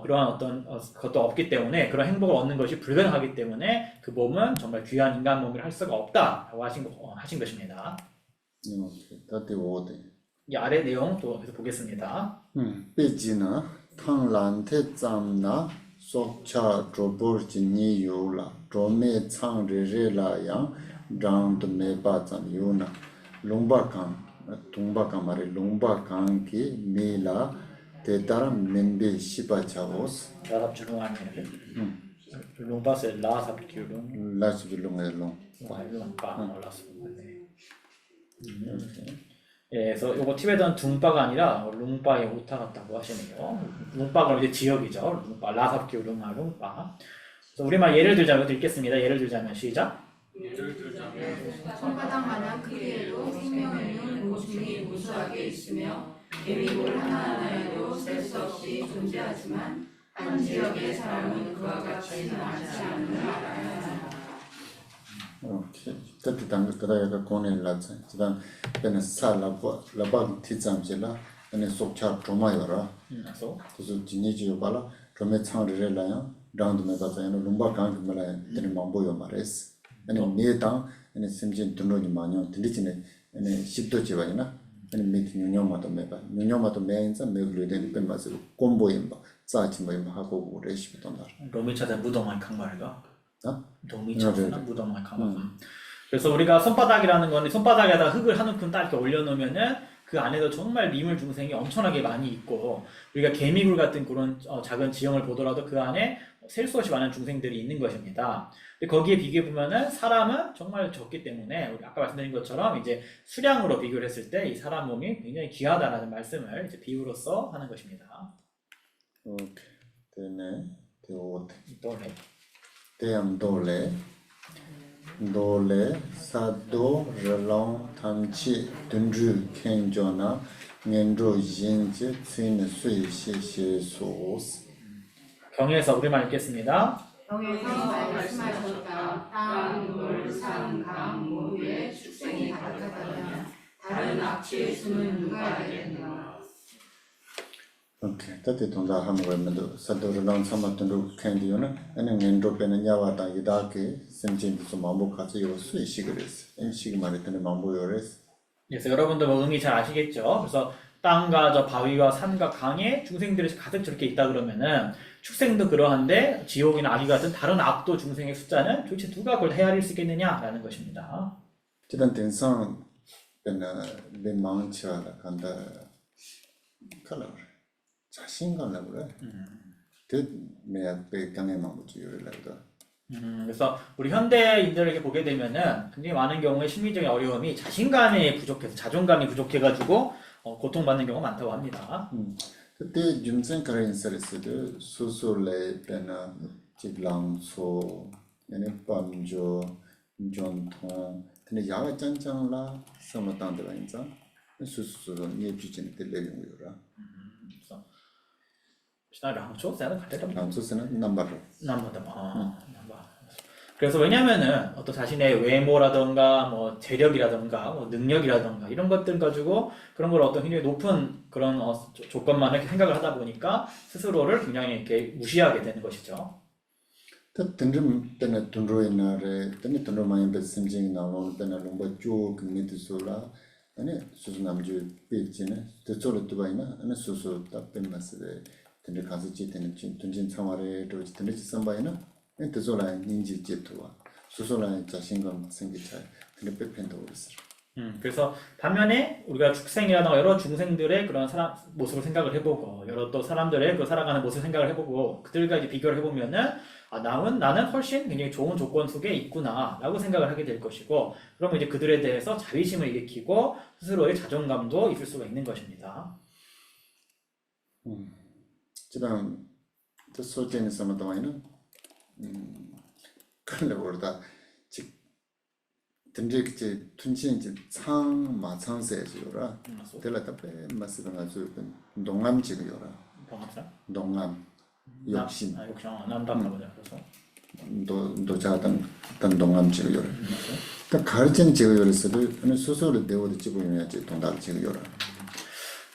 그러한 어떤 것도 없기 때문에 그런 행복을 얻는 것이 불가능하기 때문에 그 몸은 정말 귀한 인간 몸이라 할 수가 없다라고 하신 것입니다. 다들 오데. 이 아래 내용 또 계속 보겠습니다. 베지나 탕란테 잠나 속차 조보르지니 요라 조메 창레레라양 장드메바잠 요나 롱바강 동바강 말에 롱바강기 메라 대따라 멘베 시바차오스 라삽주롱하네. 롱바스 라삽주롱. 라스빌롱엘롱. 롱바 올라서. 예, 그래서 요거 티베트는 둥바가 아니라 룽바의 오타 같다고 하시네요. 룽바가 이제 지역이죠. 룽바, 라삽교 룽아 룽바. 그래서 우리만 예를 들자면 읽겠습니다. 예를 들자면 시작. 손바닥 마냥 크기에도 생명 있는 곤충이 무수하게 있으며 개미굴 하나하나에도 셀 수 없이 존재하지만 한 지역의 사람은 그와 같이 많지 않음을 알아야 한다. 오케이. 그때 당그 그다가 고는 라자. 지단 베네 살라고 라방 티잠질라. 아니 속차 조마요라. 그래서 지니지요 발라. 조메 창르레라야. 라운드메 가자야노 룸바 강금라 데네 mambo요 마레스. 아니 메당 아니 심진 dun노니 마뇨 딜리치네 아니 십도 지바이나. 아니 메티 뉴뇨마도 메바. 뉴뇨마도 메인자 메글르데니 벤마스 콤보임바. 짜치마임 하고 레시비던다. 로미차다 무덤한 강말가. 로미차다 무덤한 강말. 그래서 우리가 손바닥이라는 거는 손바닥에다 흙을 한 움큼 딱 이렇게 올려놓으면은 그 안에도 정말 미물 중생이 엄청나게 많이 있고 우리가 개미굴 같은 그런 작은 지형을 보더라도 그 안에 셀 수 없이 많은 중생들이 있는 것입니다. 근데 거기에 비교해 보면은 사람은 정말 적기 때문에 우리 아까 말씀드린 것처럼 이제 수량으로 비교를 했을 때 이 사람 몸이 굉장히 귀하다라는 말씀을 이제 비유로서 하는 것입니다. 오케이. 되네. 되오데. 또래. 대암돌레 돌레 사도 relong 탐치 든주 켄조나 넨조 인지 츠인 수이시시소스. 경에서 우리말 읽겠습니다. 경에서 말씀하셨다. 땅, 물, 산, 강 모두에 축생이 가득하다면 다른 악취의 수는 누가 알겠나. 오케이. 다들 동다 함으로면도 사도 relong 사마든로 켄디오나 아니 넨조 베는 야와다 이다게 심진도 마음고 같이 요 수이시그레스. 인식이 말했더니 마음고요레스. 그래서 여러분들 뭐 의미 잘 아시겠죠? 그래서 땅과 저 바위와 산과 강에 중생들이 가득 저렇게 있다 그러면은 축생도 그러한데 지옥이나 악이 같은 다른 악도 중생의 숫자는 도대체 누가 그걸 헤아릴 수 있겠느냐라는 것입니다. 지단 된상 베나 베망치와라 간다 칼라 자신감을 그래. 매야 배경에만 보지 요래라도. 그래서 우리 현대인들에게 보게 되면은 굉장히 많은 경우에 심리적인 어려움이 자신감이 부족해서 자존감이 부족해가지고 고통받는 경우가 많다고 합니다. 그때 줌생 카렌서스도 소소레 베나 지랑소 얘네 밤조 전통 근데 야가 짠짠라 서마탄데 인자 수수로 예비진 들려용이라. 그래서 시나랑초 세는 갈때다 남소스는 남바로. 남바다. 그래서 왜냐면은 어떤 자신의 외모라던가 뭐 재력이라던가 뭐 능력이라던가 이런 것들 가지고 그런 걸 어떤 굉장히 높은 그런 조건만 이렇게 생각을 하다 보니까 스스로를 굉장히 이렇게 무시하게 되는 것이죠. 또 든름 때문에 돈로이나래 때문에 돈로 많이 베심징 나오는 때문에 롱바 쭉 미드솔라 아니 수수 남주 베지네 저쪽으로 두바이나 아니 수수 답변마스에 근데 가서 지때는 든진 참아래 또 든지 선바이나 엔트솔라 닌지 제토와 수솔라 자신감 생기차 근데 빼편도 오르스. 그래서 반면에 우리가 축생이라든가 여러 중생들의 그런 사람 모습을 생각을 해보고 여러 또 사람들의 그 살아가는 모습을 생각을 해보고 그들과 이제 비교를 해보면은 나는 훨씬 굉장히 좋은 조건 속에 있구나라고 생각을 하게 될 것이고 그러면 이제 그들에 대해서 자비심을 일으키고 스스로의 자존감도 있을 수가 있는 것입니다. 지금 또 소재는 samatawaina 그런데 모르다 즉 든지게 tun친지 창 마창세지요라 될라다 빼 마스가 아주 농암지요라 동합사? 농암, 욕심, 욕심. 남답나 보자. 그래서. 노자던 어떤 농암 지구열. 또 가르치는 지구열에서도 어느 소설을 내어도 지구열이지 동답 지구열.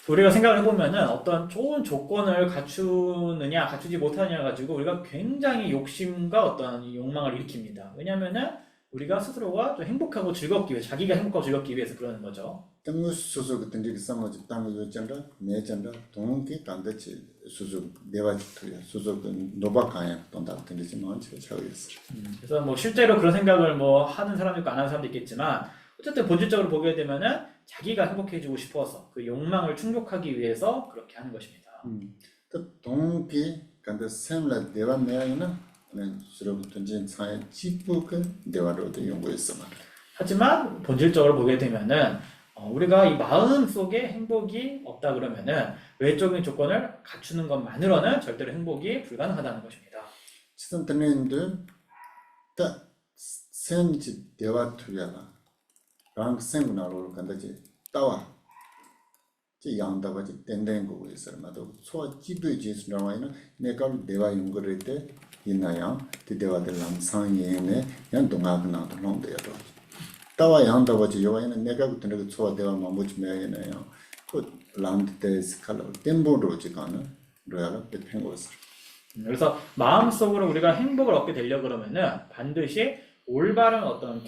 우리가 생각을 해보면은 어떤 좋은 조건을 갖추느냐, 갖추지 못하느냐 가지고 우리가 굉장히 욕심과 어떤 욕망을 일으킵니다. 왜냐면은 우리가 스스로가 좀 행복하고 즐겁기 위해, 자기가 행복하고 즐겁기 위해서 그러는 거죠. 땅의 소설 같은 게 상하지 땅의 요전다, 매전다, 동기 단대치 소설 내와지토야 소설 그 노바카야 동답 들리지 않지 차이였어. 그래서 뭐 실제로 그런 생각을 뭐 하는 사람도 있고 안 하는 사람도 있겠지만 어쨌든 본질적으로 보게 되면은 자기가 행복해지고 싶어서 그 욕망을 충족하기 위해서 그렇게 하는 것입니다. 또 동기 간다 샘라 대화 내야이나 주로 던진 사회 지부가 대화로도 연구했어 말. 하지만 본질적으로 보게 되면은 우리가 이 마음 속에 행복이 없다 그러면은 외적인 조건을 갖추는 것만으로는 절대로 행복이 불가능하다는 것입니다. 지금 듣는들 다 센지 대화 투야라 랑 세미나로 간다지 따와 지 양다바지 땡땡 거고 있어요. 마도 소 지도 지수 나와이나 내가 대화 연구를 때 있나요? 그 대화들 남상이네 연 동학나도弄得도 따와 양다바지 요와이나 내가 그때 그 소 대화만 못 매야네요. 그 람데 스칼로 템보로 지가는 로야가 배팽 거였어. 그래서 마음속으로 우리가 행복을 얻게 되려 그러면은 반드시 올바른 어떤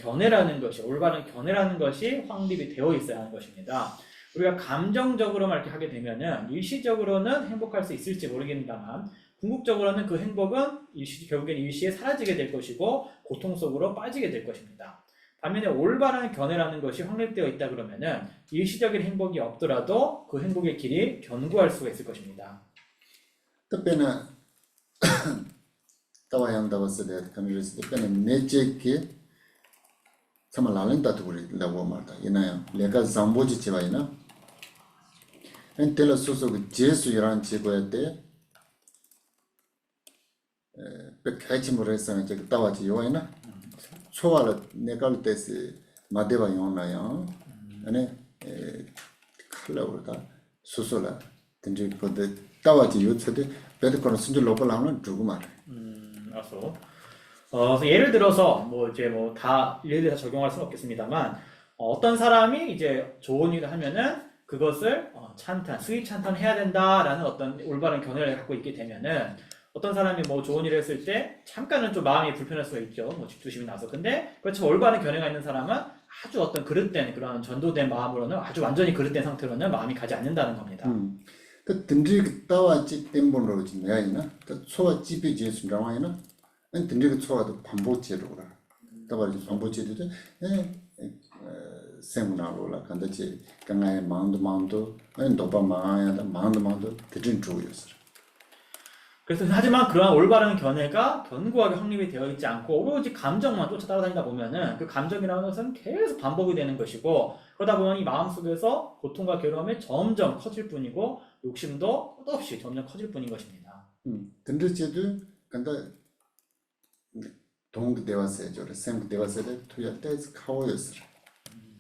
올바른 견해라는 것이 확립이 되어 있어야 하는 것입니다. 우리가 감정적으로만 이렇게 하게 되면은 일시적으로는 행복할 수 있을지 모르겠다만 궁극적으로는 그 행복은 결국엔 일시에 사라지게 될 것이고 고통 속으로 빠지게 될 것입니다. 반면에 올바른 견해라는 것이 확립되어 있다 그러면은 일시적인 행복이 없더라도 그 행복의 길이 견고할 수가 있을 것입니다. 특별히 따와 양다바스 대 카미르스 특별히 내제기 정말 랄렌다도 우리라고 말다. 이나요. 내가 잠보지 지와이나 엔텔 소소 제수이란 지구에 때 백해치 모르겠어요. 저 따와지 요이나 초월 내가 때스 마데바 용나요. 아니 칼라우다 소소라 근데 그 따와지 요체데 베드코는 순주 로컬하면 두고 말해. 알았어. 그래서 예를 들어서 뭐 이제 뭐 다 예를 들어서 적용할 수는 없겠습니다만 어떤 사람이 이제 좋은 일을 하면은 그것을 스윗 찬탄 해야 된다라는 어떤 올바른 견해를 갖고 있게 되면은 어떤 사람이 뭐 좋은 일을 했을 때 잠깐은 좀 마음이 불편할 수가 있죠. 뭐 질투심이 나서. 근데 그렇지만 올바른 견해가 있는 사람은 아주 어떤 그릇된 그런 전도된 마음으로는 아주 완전히 그릇된 상태로는 마음이 가지 않는다는 겁니다. 그 든지 따와지 템본으로 지금 해야이나 그 초와 집이 제수 나와이나 든지 그 초와도 반복제로라. 따와지 반복제도 세미나로라 간다지 강아의 마음도 도바 마음도 대진 주요였어. 그래서 하지만 그러한 올바른 견해가 견고하게 확립이 되어 있지 않고 오로지 감정만 쫓아 따라다니다 보면은 그 감정이라는 것은 계속 반복이 되는 것이고 그러다 보면 이 마음속에서 고통과 괴로움이 점점 커질 뿐이고 욕심도 끝없이 점점 커질 뿐인 것입니다. 든지제도 간다 동그 대화세죠. 샘 대화세를 투야 때스 카오였어.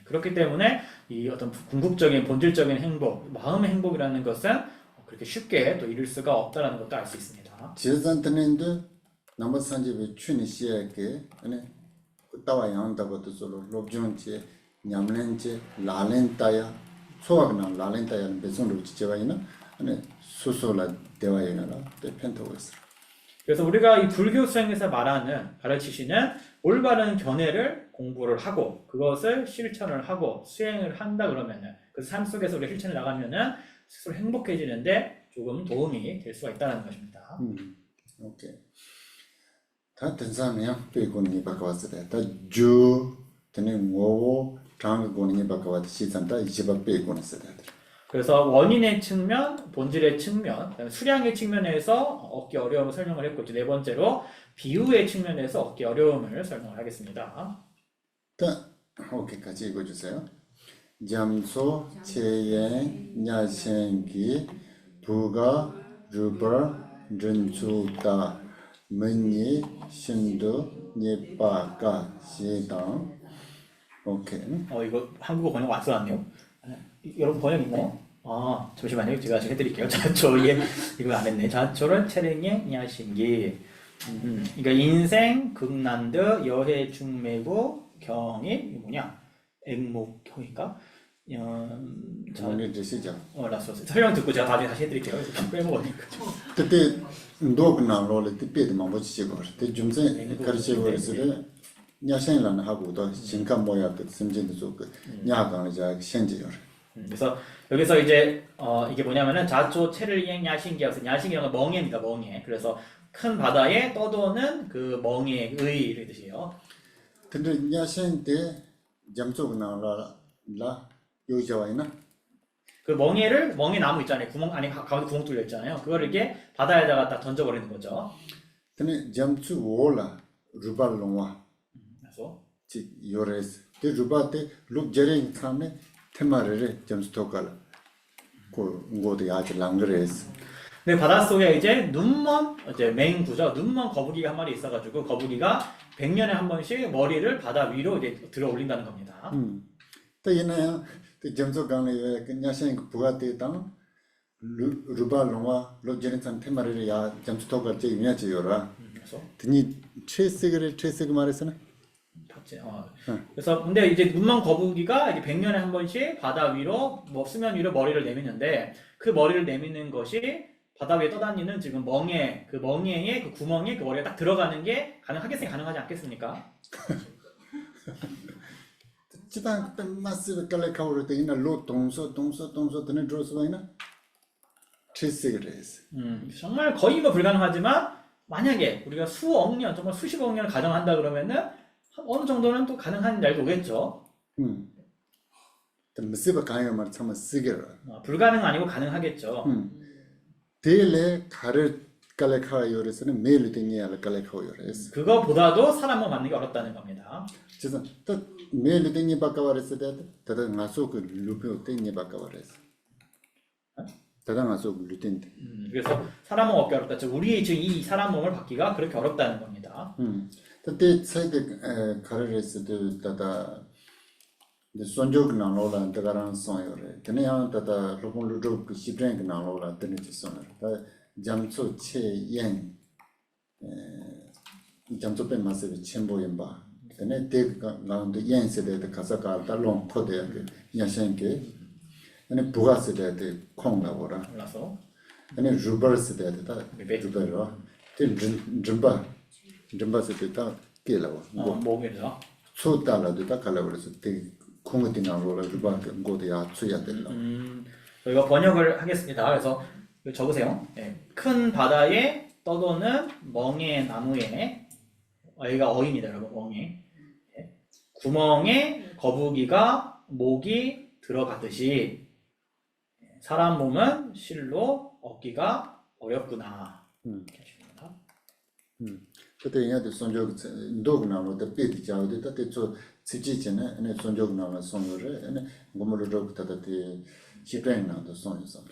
그렇기 때문에 이 어떤 궁극적인 본질적인 행복, 마음의 행복이라는 것은 그렇게 쉽게 또 이룰 수가 없다라는 것도 알 수 있습니다. 지산트는데 넘버 산지에 춘이 시에게 아니 따와 양다고도 서로 롭존지 냠렌지 라렌타야 소화나 라렌타야는 배송으로 지져와이나 아니 소소라 대화이나라 대편토고 있어. 그래서 우리가 이 불교 수행에서 가르치시는 올바른 견해를 공부를 하고 그것을 실천을 하고 수행을 한다 그러면은 그 삶 속에서 우리 실천을 나가면은 스스로 행복해지는데 조금 도움이 될 수가 있다는 것입니다. 오케이. 다 된사네요. 빼고는 바꿔왔을 때, 주 되는 뭐 장고는 바꿔왔을 시선다 이제바 빼고는 써야 돼. 그래서 원인의 측면, 본질의 측면, 수량의 측면에서 얻기 어려움을 설명을 했고 네 번째로 비유의 측면에서 얻기 어려움을 설명을 하겠습니다. 오케이까지 읽어주세요. 잠소 체행 야생기 부가 루버 전주다 문이 신도 예빠가 시당. 오케이. 이거 한국어 번역 안 써놨네요. 여러분 번역 있나요? 잠시만요. 제가 해드릴게요. 자초의 이거 안 했네. 자초는 체랭의 야신기. 그러니까 인생, 극난드, 여해, 중매고, 경이 이거 뭐냐? 액목형인가? 오늘 드시죠. 라스 설명 듣고 제가 나중에 다시 해드릴게요. 빼먹으니까. 그때 ndo 나로를 그때 마모치고 그때 좀세 가르치고 있을 냐생란 하고도 진짜 뭐야 그 심진도 좋고 냐강을 자 현지요. 그래서 여기서 이제 이게 뭐냐면은 자초 체를 이행 야신기여서 야신기라는 건 멍해입니다. 멍해. 그래서 큰 바다에 떠도는 그 멍해의 이런 뜻이에요. 근데 냐생 때 점쪽 나라 요자와이나 그 멍해 나무 있잖아요. 구멍 안에 가운데 구멍 뚫려 있잖아요. 그걸 이렇게 바다에다가 딱 던져버리는 거죠. 근데 점주 오라 루발롱와 그래서 지 요레스 그 루바테 룩제링 참에 테마르를 점수 토갈 그 ngo도 아주 랑그레스 근데 바닷속에 이제 눈먼 이제 맹구죠. 눈먼 거북이가 한 마리 있어가지고 거북이가 100년에 한 번씩 머리를 바다 위로 이제 들어 올린다는 겁니다. 또 얘네야 그 점수 강에 그냥 생 부가때 땅 루발롱와 룩제링 참 테마르를 야 점수 토갈 제 유냐지 요라 그래서 드니 최세그 말했으나 그래서 근데 이제 눈먼 거북이가 이게 100년에 한 번씩 바다 위로 뭐 수면 위로 머리를 내미는데 그 머리를 내미는 것이 바다 위에 떠다니는 지금 멍에 그 멍에의 그 구멍에 그 머리가 딱 들어가는 게 가능하지 않겠습니까? 지단 그때 마스 깔레카오를 때 이나 로 동서 드는 들어서가이나 최세그레스 정말 거의 뭐 불가능하지만 만약에 우리가 수억 년 정말 수십억 년을 가정한다 그러면은 어느 정도는 또 가능한 날도 오겠죠. 무슨 가능한 말 참아 쓰게라 불가능 아니고 가능하겠죠. 데레 가르 깔레카 요레스는 매일 되니야 깔레카 요레스 그거보다도 사람을 만나기 어렵다는 겁니다. 그래서 또 매일 되니 바카와레스 다다 나소 그 루페 되니 바카와레스 다다 나소 그 루텐데 그래서 사람 몸 얻기 어렵다. 즉 우리 지금 이 사람 몸을 받기가 그렇게 어렵다는 겁니다. 그때 사이드 가르레스도 다다 손족 나로라 다가란 소요레 그냥 다다 로본루도 그 시브랭 나로라 되는지 소요레 다 잠초 체옌 잠초 뺀 마스비 첨보인바 근데 대가 나온데 옌세데 가사가 달롱 코데 야생게 근데 부가스데 콩나보라 몰라서 근데 루버스데 다 루버로 줌바스데 다 깨라고 목에서 초달라도 다 갈라버려서 되 콩어팅나로라 루바 고데야 추야 될라 저희가 번역을 하겠습니다. 그래서 적으세요. 큰 바다에 떠도는 멍에 나무에 여기가 어입니다, 여러분. 멍에 구멍에 거북이가 목이 들어가듯이 사람 몸은 실로 얻기가 어렵구나. 그때 얘한테 손족 도그나로 때삐디 자우데 때저 지지지네 네 손족 나나 손으로 네 고물로 그다데 시프랭나도 손이었어.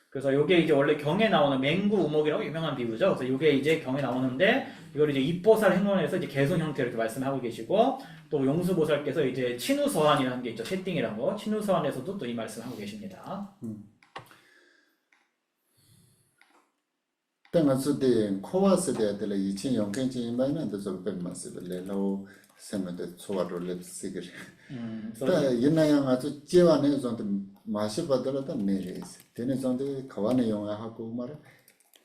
그래서 이게 이제 원래 경에 나오는 맹구 우목이라고 유명한 비유죠. 그래서 이게 이제 경에 나오는데 이걸 이제 입보살 행원에서 이제 개손 형태로 이렇게 말씀하고 계시고 또 용수보살께서 이제 친우서한이라는 게 있죠. 채띵이라는 거. 친우서한에서도 또 이 말씀하고 계십니다. 땅아서데 코와스데들 2000년까지 많이는 더 백마스들레로 세면데 초와를 쓰게. 다 옛날에 아주 제와네 정도 마시 받으러다 메레스. 되는 정도 가와네 영화하고 말에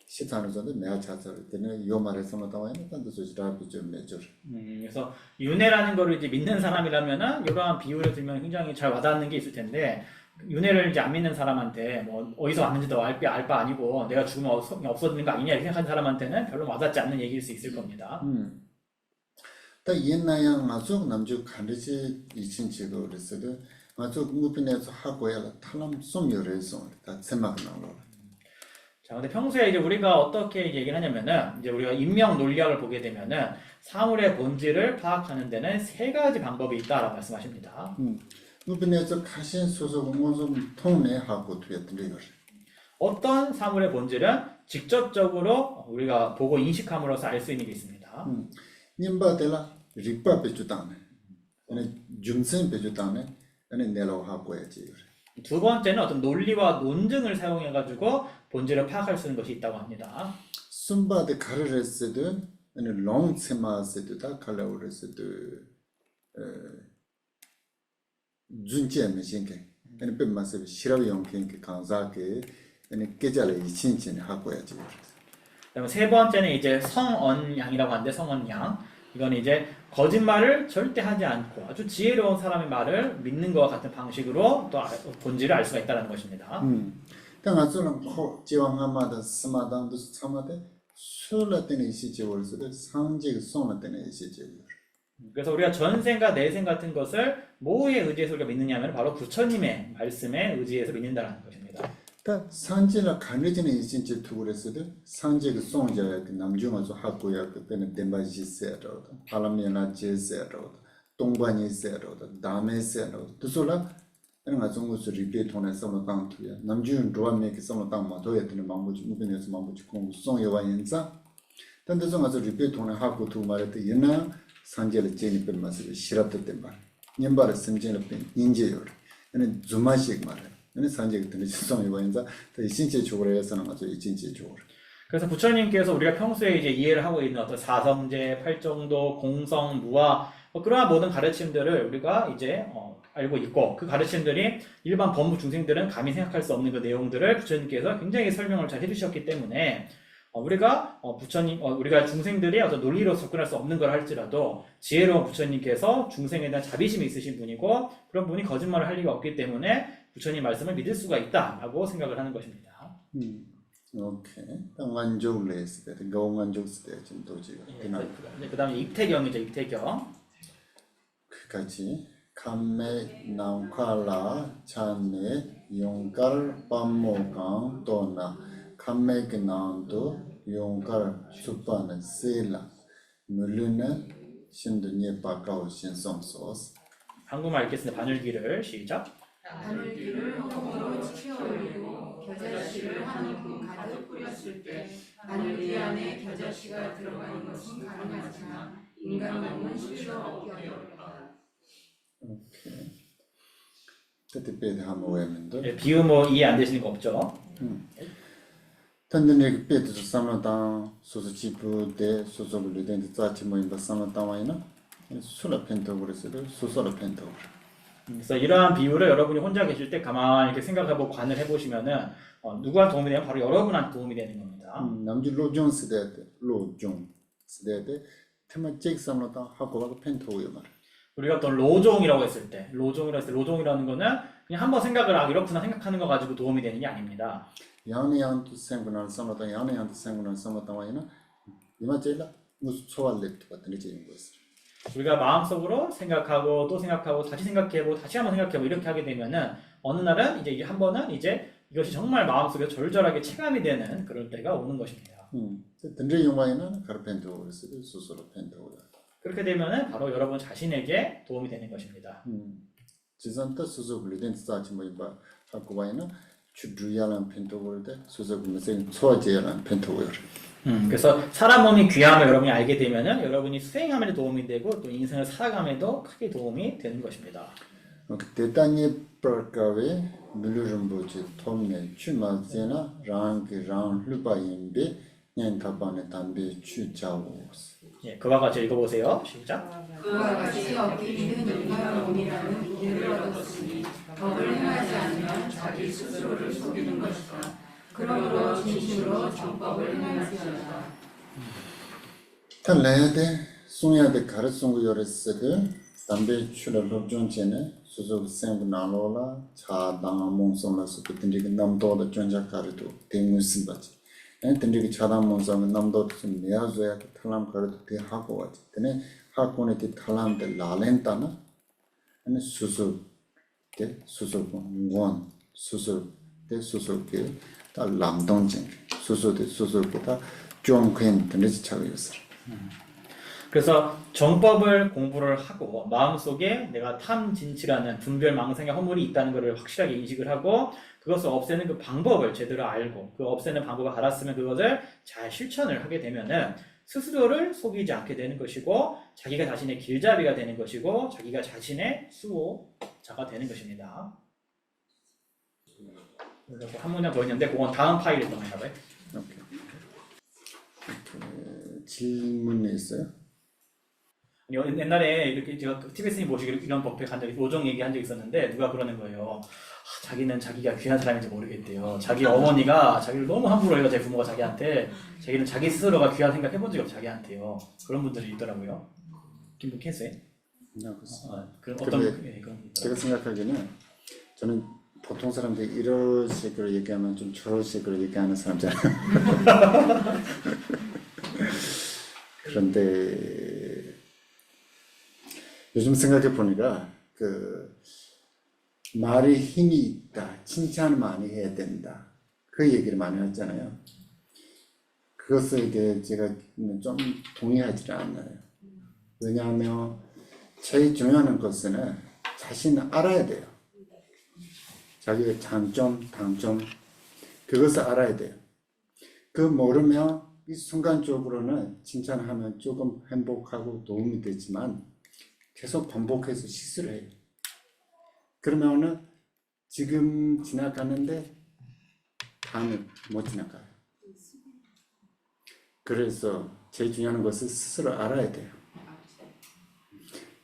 시타는 정도 내가 찾아를 때는 요 말에서만 나와요. 단도 소지라 좀 내줘. 그래서 윤회라는 거를 이제 믿는 사람이라면은 이러한 비유를 들면 굉장히 잘 와닿는 게 있을 텐데 윤회를 이제 안 믿는 사람한테 뭐 어디서 왔는지도 알 바 아니고 내가 죽으면 없어지는 거 아니냐 이렇게 생각하는 사람한테는 별로 와닿지 않는 얘기일 수 있을 겁니다. 다 옛날에 아주 남주 간르지 이친치고 그랬어도 아주 무빈에서 하고야 탈람 솜요래서 다 생각 나로. 자, 근데 평소에 이제 우리가 어떻게 얘기를 하냐면은 이제 우리가 인명 논리학을 보게 되면은 사물의 본질을 파악하는 데는 세 가지 방법이 있다라고 말씀하십니다. 무빈에서 가신 소속 공무원 통내하고 되었던데요. 어떤 사물의 본질은 직접적으로 우리가 보고 인식함으로써 알 수 있는 게 있습니다. 님바텔라 리파 베주다네. 아니 줌센 베주다네. 아니 내로 하고 해야지. 두 번째는 어떤 논리와 논증을 사용해가지고 본질을 파악할 수 있는 것이 있다고 합니다. 숨바데 가르레스드 롱체마스드 다 칼라오레스드 준체메신게 아니 뱀마스 시라비 용케 강사게 아니 깨자를 이친친 하고야지. 그다음에 세 번째는 이제 성언양이라고 하는데 성언양 이건 이제 거짓말을 절대 하지 않고 아주 지혜로운 사람의 말을 믿는 것과 같은 방식으로 또 본질을 알 수가 있다는 것입니다. 당아서는 코 지왕하마다 스마당도 참아대 술라때는 이시지월스도 상직 송라때는 이시지월. 그래서 우리가 전생과 내생 같은 것을 뭐에 의지해서 우리가 믿느냐면 바로 부처님의 말씀에 의지해서 믿는다는 것입니다. 다 상지라 간르지는 이신지 투고랬어도 상지 그 송자야 그 남중아서 하고야 그때는 덴바지세라도 알람이나 제세라도 동반이세라도 다메세라도 두솔라 이런 거 정도서 리피톤에 섬을 강투야 남중 도와메기 섬을 강마 도에드는 망부지 무빈에서 망부지 공부 송여와 인자 단대성 가서 리피톤에 하고 두 말에 옛날 상제를 제니 뺀마스 시랍도 된말 년발을 심제를 뺀 인제요 얘는 주마식 말해 얘는 상제가 되는 송여와 인자 더 신체적으로 해서는 아주 이진체적으로 그래서 부처님께서 우리가 평소에 이제 이해를 하고 있는 어떤 사성제, 팔정도, 공성, 무아 그러한 모든 가르침들을 우리가 이제 알고 있고 그 가르침들이 일반 범부 중생들은 감히 생각할 수 없는 그 내용들을 부처님께서 굉장히 설명을 잘 해주셨기 때문에 우리가 우리가 중생들이 어떤 논리로 접근할 수 없는 걸 할지라도 지혜로운 부처님께서 중생에 대한 자비심이 있으신 분이고 그런 분이 거짓말을 할 리가 없기 때문에 부처님 말씀을 믿을 수가 있다라고 생각을 하는 것입니다. 오케이. 완족을 했을 때, 가원완족 때 지금 도지가. 그 다음에 입태경이죠, 입태경. 그까지 감매 나우칼라 찬네 용갈 밤모강 또나 감매그 나운도 용갈 수빠는 세라 물르는 신도니에 바까오 신성소스. 한국말 읽겠습니다. 바늘기를 시작. 바늘기를 허공으로 치켜올리고 겨자씨를 한 입 가득 뿌렸을 때 바늘기 안에 겨자씨가 들어가는 것은 가능하지만 인간 몸은 실로 얻기 어렵다. 오케이. 그때 빼드 한번 외면도. 비유 뭐 이해 안 되시는 거 없죠? 단단히 빼드 삼라당 소소 지부대 소소를 된 자체 모임바 삼라당 와이나 술라 펜토 그랬어요. 소소라 펜토. 그래서 이러한 비유를 여러분이 혼자 계실 때 가만히 이렇게 생각해보고 관을 해보시면은 누구한테 도움이 되면 바로 여러분한테 도움이 되는 겁니다. 남주 로종 시대 때 로종 시대 때 테마 잭 삼라당 하고 펜토요 말. 우리가 어떤 로종이라고 했을 때 로종이라는 거는 그냥 한번 생각을 이렇구나 생각하는 거 가지고 도움이 되는 게 아닙니다. 양내양도 생분할 삼라당 양내양도 생분할 삼라당 와이나 이마 제일라 무슨 초알렉트 같은 게 있는 거였어요. 우리가 마음속으로 생각하고 또 생각하고 다시 생각해보고 다시 한번 생각해보고 이렇게 하게 되면은 어느 날은 이제 한 번은 이제 이것이 정말 마음속에 절절하게 체감이 되는 그럴 때가 오는 것입니다. 든지 용화에는 가르펜토 그랬어요. 스스로 펜토. 그렇게 되면은 바로 여러분 자신에게 도움이 되는 것입니다. 지산타 스스로 불리된 사치 뭐 이봐 하고 와이나 주주야란 펜토 그럴 때 스스로 무슨 소화제야란 펜토 그래. 그래서 사람 몸이 귀함을 여러분이 알게 되면은 여러분이 수행함에도 도움이 되고 또 인생을 살아감에도 크게 도움이 되는 것입니다. 대단히 벌까왜 누르름보지 톰네 추마제나 랑 루바인베 년타반의 담배 추자오스. 예, 그와 같이 읽어보세요. 시작. 그와 같이 얻기 힘든 인간 몸이라는 기회를 얻었으니 법을 행하지 않으면 자기 스스로를 속이는 것이다. 그러므로 진심으로 정법을 행할지어다. 탈래야돼 송야돼 가르송고 요랬으드 담배 추를 법존체네 수속 생부 나로라 차당 몽송라서 그든지 남도의 전작가르도 대문심바지 엔든지 차당 몽송 남도의 내야줘야 탈람 가르도 대하고 와지 근데 하고네 탈람데 라렌타나 아니 수속 원 수속 다 람동진 수소보다 좀 그냥 들리지 차고 있어. 그래서 정법을 공부를 하고 마음속에 내가 탐진치라는 분별망상의 허물이 있다는 것을 확실하게 인식을 하고 그것을 없애는 그 방법을 제대로 알고 그 없애는 방법을 알았으면 그것을 잘 실천을 하게 되면은 스스로를 속이지 않게 되는 것이고 자기가 자신의 길잡이가 되는 것이고 자기가 자신의 수호자가 되는 것입니다. 그래서 한 문장 더 있는데 그건 다음 파일에 있던가 봐요. 오케이. 질문이 있어요? 옛날에 이렇게 제가 TBS님 모시기로 이런 법회 간 적이 오종 얘기한 적이 있었는데 누가 그러는 거예요. 자기는 자기가 귀한 사람인지 모르겠대요. 자기 어머니가 자기를 너무 함부로 해요. 제 부모가 자기한테. 자기는 자기 스스로가 귀한 생각 해본 적이 없어 자기한테요. 그런 분들이 있더라고요. 김북해수에. 그런 어떤 그런 제가 생각하기에는 저는 보통 사람들이 이런 식으로 얘기하면 좀 저런 식으로 얘기하는 사람잖아요. 그런데 요즘 생각해 보니까 그 말이 힘이 있다, 칭찬 많이 해야 된다, 그 얘기를 많이 하잖아요. 그것에 대해 제가 좀 동의하지 않아요. 왜냐하면 제일 중요한 것은 자신을 알아야 돼요. 자기의 장점, 단점, 그것을 알아야 돼요. 그 모르면 이 순간적으로는 칭찬하면 조금 행복하고 도움이 되지만 계속 반복해서 실수를 해요. 그러면은 지금 지나가는데 다음에 못 지나가요. 그래서 제일 중요한 것은 스스로 알아야 돼요.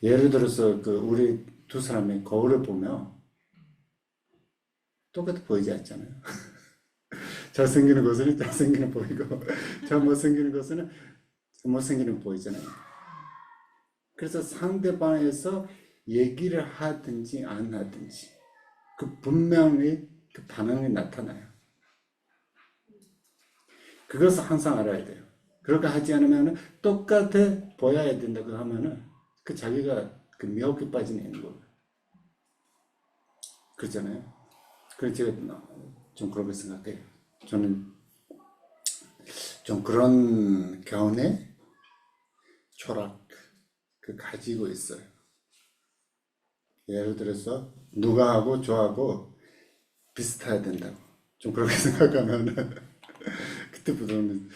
예를 들어서 그 우리 두 사람이 거울을 보면 똑같이 보이지 않잖아요. 잘생기는 것은 잘생기는 보이고 잘 못생기는 것은 못생기는 보이잖아요. 그래서 상대방에서 얘기를 하든지 안 하든지 그 분명히 그 반응이 나타나요. 그것을 항상 알아야 돼요. 그렇게 하지 않으면 똑같아 보여야 된다고 하면은 그 자기가 그 미혹에 빠지는 거예요. 그렇잖아요. 그래서 제가 좀 그렇게 생각해요. 저는 좀 그런 견해, 철학 그 가지고 있어요. 예를 들어서 누가 하고 저하고 비슷해야 된다고 좀 그렇게 생각하면 그때부터는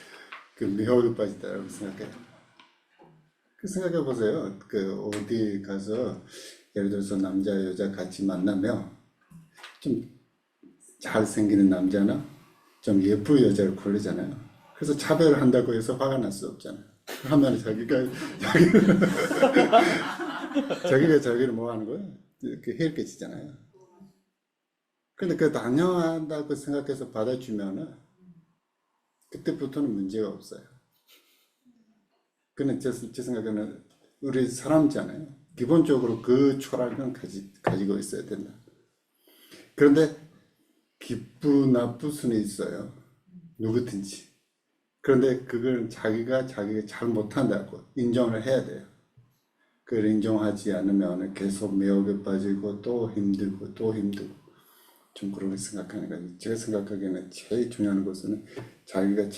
그 미혹에 빠지다라고 생각해요. 그 생각해 보세요. 그 어디 가서 예를 들어서 남자 여자 같이 만나면 좀 잘생기는 남자나 좀 예쁜 여자를 고르잖아요. 그래서 차별을 한다고 해서 화가 날 수 없잖아요. 하면 자기가 자기를 뭐 하는 거예요? 이렇게 해를 끼치잖아요. 근데 그 당연하다고 생각해서 받아주면은 그때부터는 문제가 없어요. 근데 제 생각에는 우리 사람이잖아요. 기본적으로 그 철학은 가지고 있어야 된다. 그런데 기쁘 나쁠 수는 있어요. 누구든지. 그런데 그걸 자기가 잘 못한다고 인정을 해야 돼요. 그걸 인정하지 않으면 계속 미혹에 빠지고 또 힘들고 좀 그렇게 생각하는 거예요. 제가 생각하기에는 제일 중요한 것은 자기가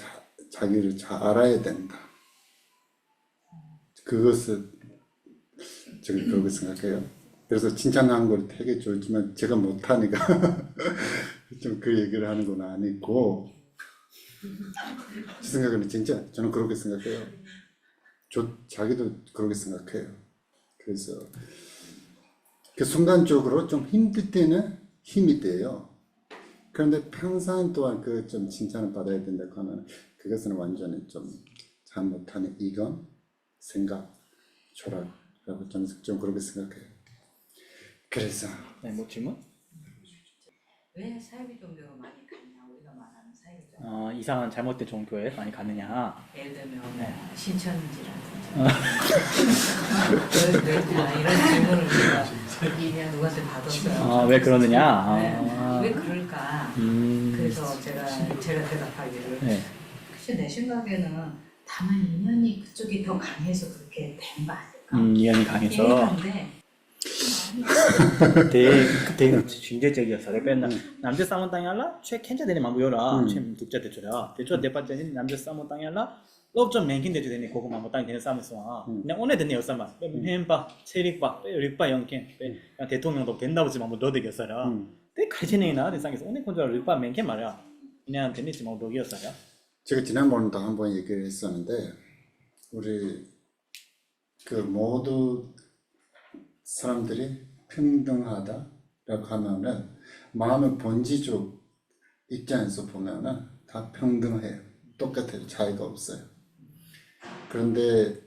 자기를 잘 알아야 된다. 그것을 제가 그렇게 생각해요. 그래서 칭찬하는 걸 되게 좋지만 제가 못하니까 좀 그 얘기를 하는 건 아니고 제 생각에는 진짜 저는 그렇게 생각해요. 자기도 그렇게 생각해요. 그래서 그 순간적으로 좀 힘들 때는 힘이 돼요. 그런데 평생 동안 그 좀 칭찬을 받아야 된다고 하면 그것은 완전히 좀 잘못하는 이건 생각, 철학이라고 저는 좀 그렇게 생각해요. 그래서 네, 뭐 질문? 왜 사이비 종교가 많이 갔냐? 우리가 말하는 사이비 종교. 이상한 잘못된 종교에 많이 가느냐? 예를 들면 네. 신천지라든지 왜 이런 질문을 우리가 누구한테 받았어요. 왜 그러느냐? 네. 왜 그럴까? 그래서 제가 대답하기를 네. 글쎄 내 생각에는 다만 인연이 그쪽이 더 강해서 그렇게 된 거 아닐까? 인연이 강해서. 되게 중재적이었어. 그러니까 남자 싸움은 땅이 할라? 최 캔자 되네 마무요라. 최 독자 대초라. 대초 대빠져니 남자 싸움은 땅이 할라? 럽좀 맹긴 대주 되네 고구마 뭐 땅이 되는 싸움에서 그냥 오늘 되네 여쌈마. 햄바, 체릭바, 립바 영캔. 대통령도 된다 보지만 뭐 너되겠어라. 때 가지네나 대상에서 오늘 건조 립바 맹캔 말이야. 그냥 되네지 뭐 너기였어요. 제가 지난번에도 한번 얘기를 했었는데 우리 그 모두 사람들이 평등하다라고 하면은 마음의 본질적 입장에서 보면은 다 평등해요. 똑같아요. 차이가 없어요. 그런데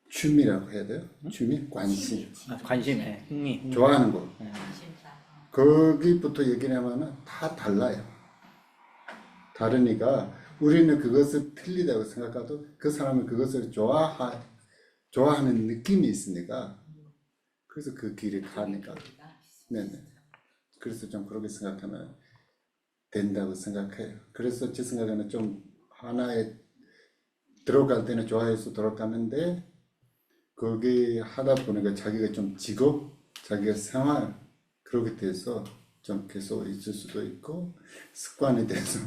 취미라고 해야 돼요? 취미? 관심. 관심에 흥미. 좋아하는 거. 거기부터 얘기를 하면은 다 달라요. 다르니까 우리는 그것을 틀리다고 생각해도 그 사람은 그것을 좋아하는 느낌이 있으니까 그래서 그 길을 가니까. 네네. 그래서 좀 그렇게 생각하면 된다고 생각해요. 그래서 제 생각에는 좀 하나에 들어갈 때는 좋아해서 들어가는데 거기 하다 보니까 자기가 좀 직업, 자기가 생활 그렇게 돼서 좀 계속 있을 수도 있고 습관이 돼서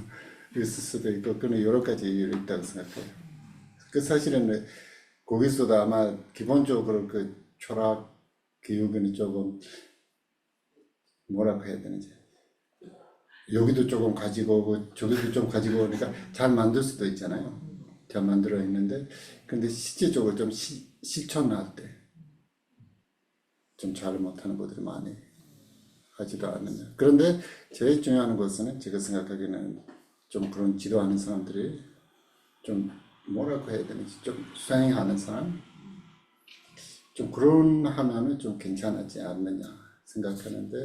있을 수도 있고 그런 여러 가지 이유가 있다고 생각해요. 그 사실은 거기서도 아마 기본적으로 그 철학 교육은 조금 뭐라고 해야 되는지 여기도 조금 가지고 오고 저기도 좀 가지고 오니까 잘 만들 수도 있잖아요. 잘 만들어 있는데 근데 실제적으로 좀 실천할 때 좀 잘 못하는 것들이 많이 하지도 않느냐. 그런데 제일 중요한 것은 제가 생각하기에는 좀 그런 지도하는 사람들이 좀 뭐라고 해야 되는지 좀 수행하는 사람 좀 그런 하면은 좀 괜찮지 않느냐 생각하는데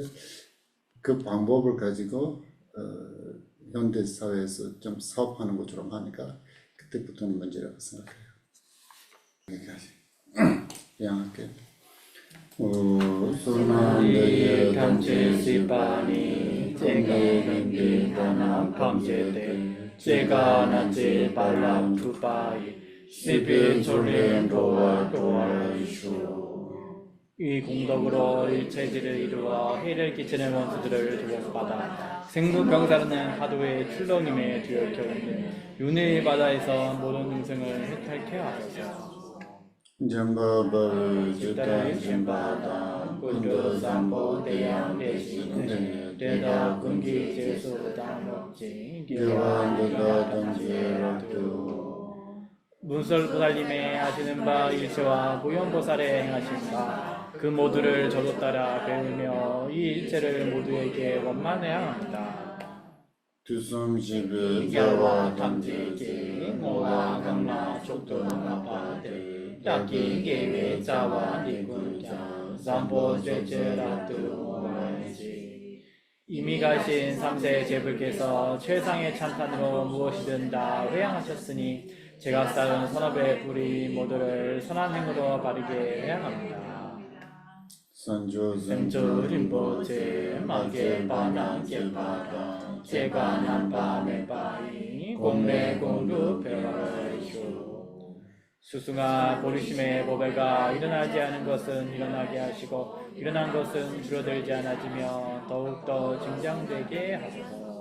그 방법을 가지고 현대 사회에서 좀 사업하는 것처럼 하니까 그때부터는 문제라고 생각해요. 여기까지 양할게요. 소나리 단체 시바니 제가는 비단한 밤제대 제가 나제 발람 두바이 시비 졸린 도와 도와주시오. 이 공덕으로 일체질을 이루어 해를 끼치는 원수들을 조력받아 생무병사라는 파도의 출렁임에 뒤얽혀 있는 윤회의 바다에서 모든 등승을 해탈케 하소서. jambabar 주다의 신바다 군도 삼보 대양 대신 대다 군기 제수 당력지 기와한도다 당지라도 문설보살님의 하시는 바 일체와 무용보살의 행하신 바 그 모두를 저도 따라 배우며 이 일체를 모두에게 원만해야 합니다. 두섬집에 야와 탐지기 모와 강라 족도나파데 야기 게웨 자와 니군자 삼보 죄죄라뚜 모라이지 이미 가신 3세 제불께서 최상의 찬탄으로 무엇이든 다 회양하셨으니 제가 쌓은 선업의 뿌리 모두를 선한 행으로 바르게 회양합니다. 산조 샘조 림보체 마게 바나 게바라 제가 난바 메바이 공례 공루 배바라이쇼 수승아 보리심의 보배가 일어나지 않은 것은 일어나게 하시고 일어난 것은 줄어들지 않아지며 더욱더 증장되게 하소서.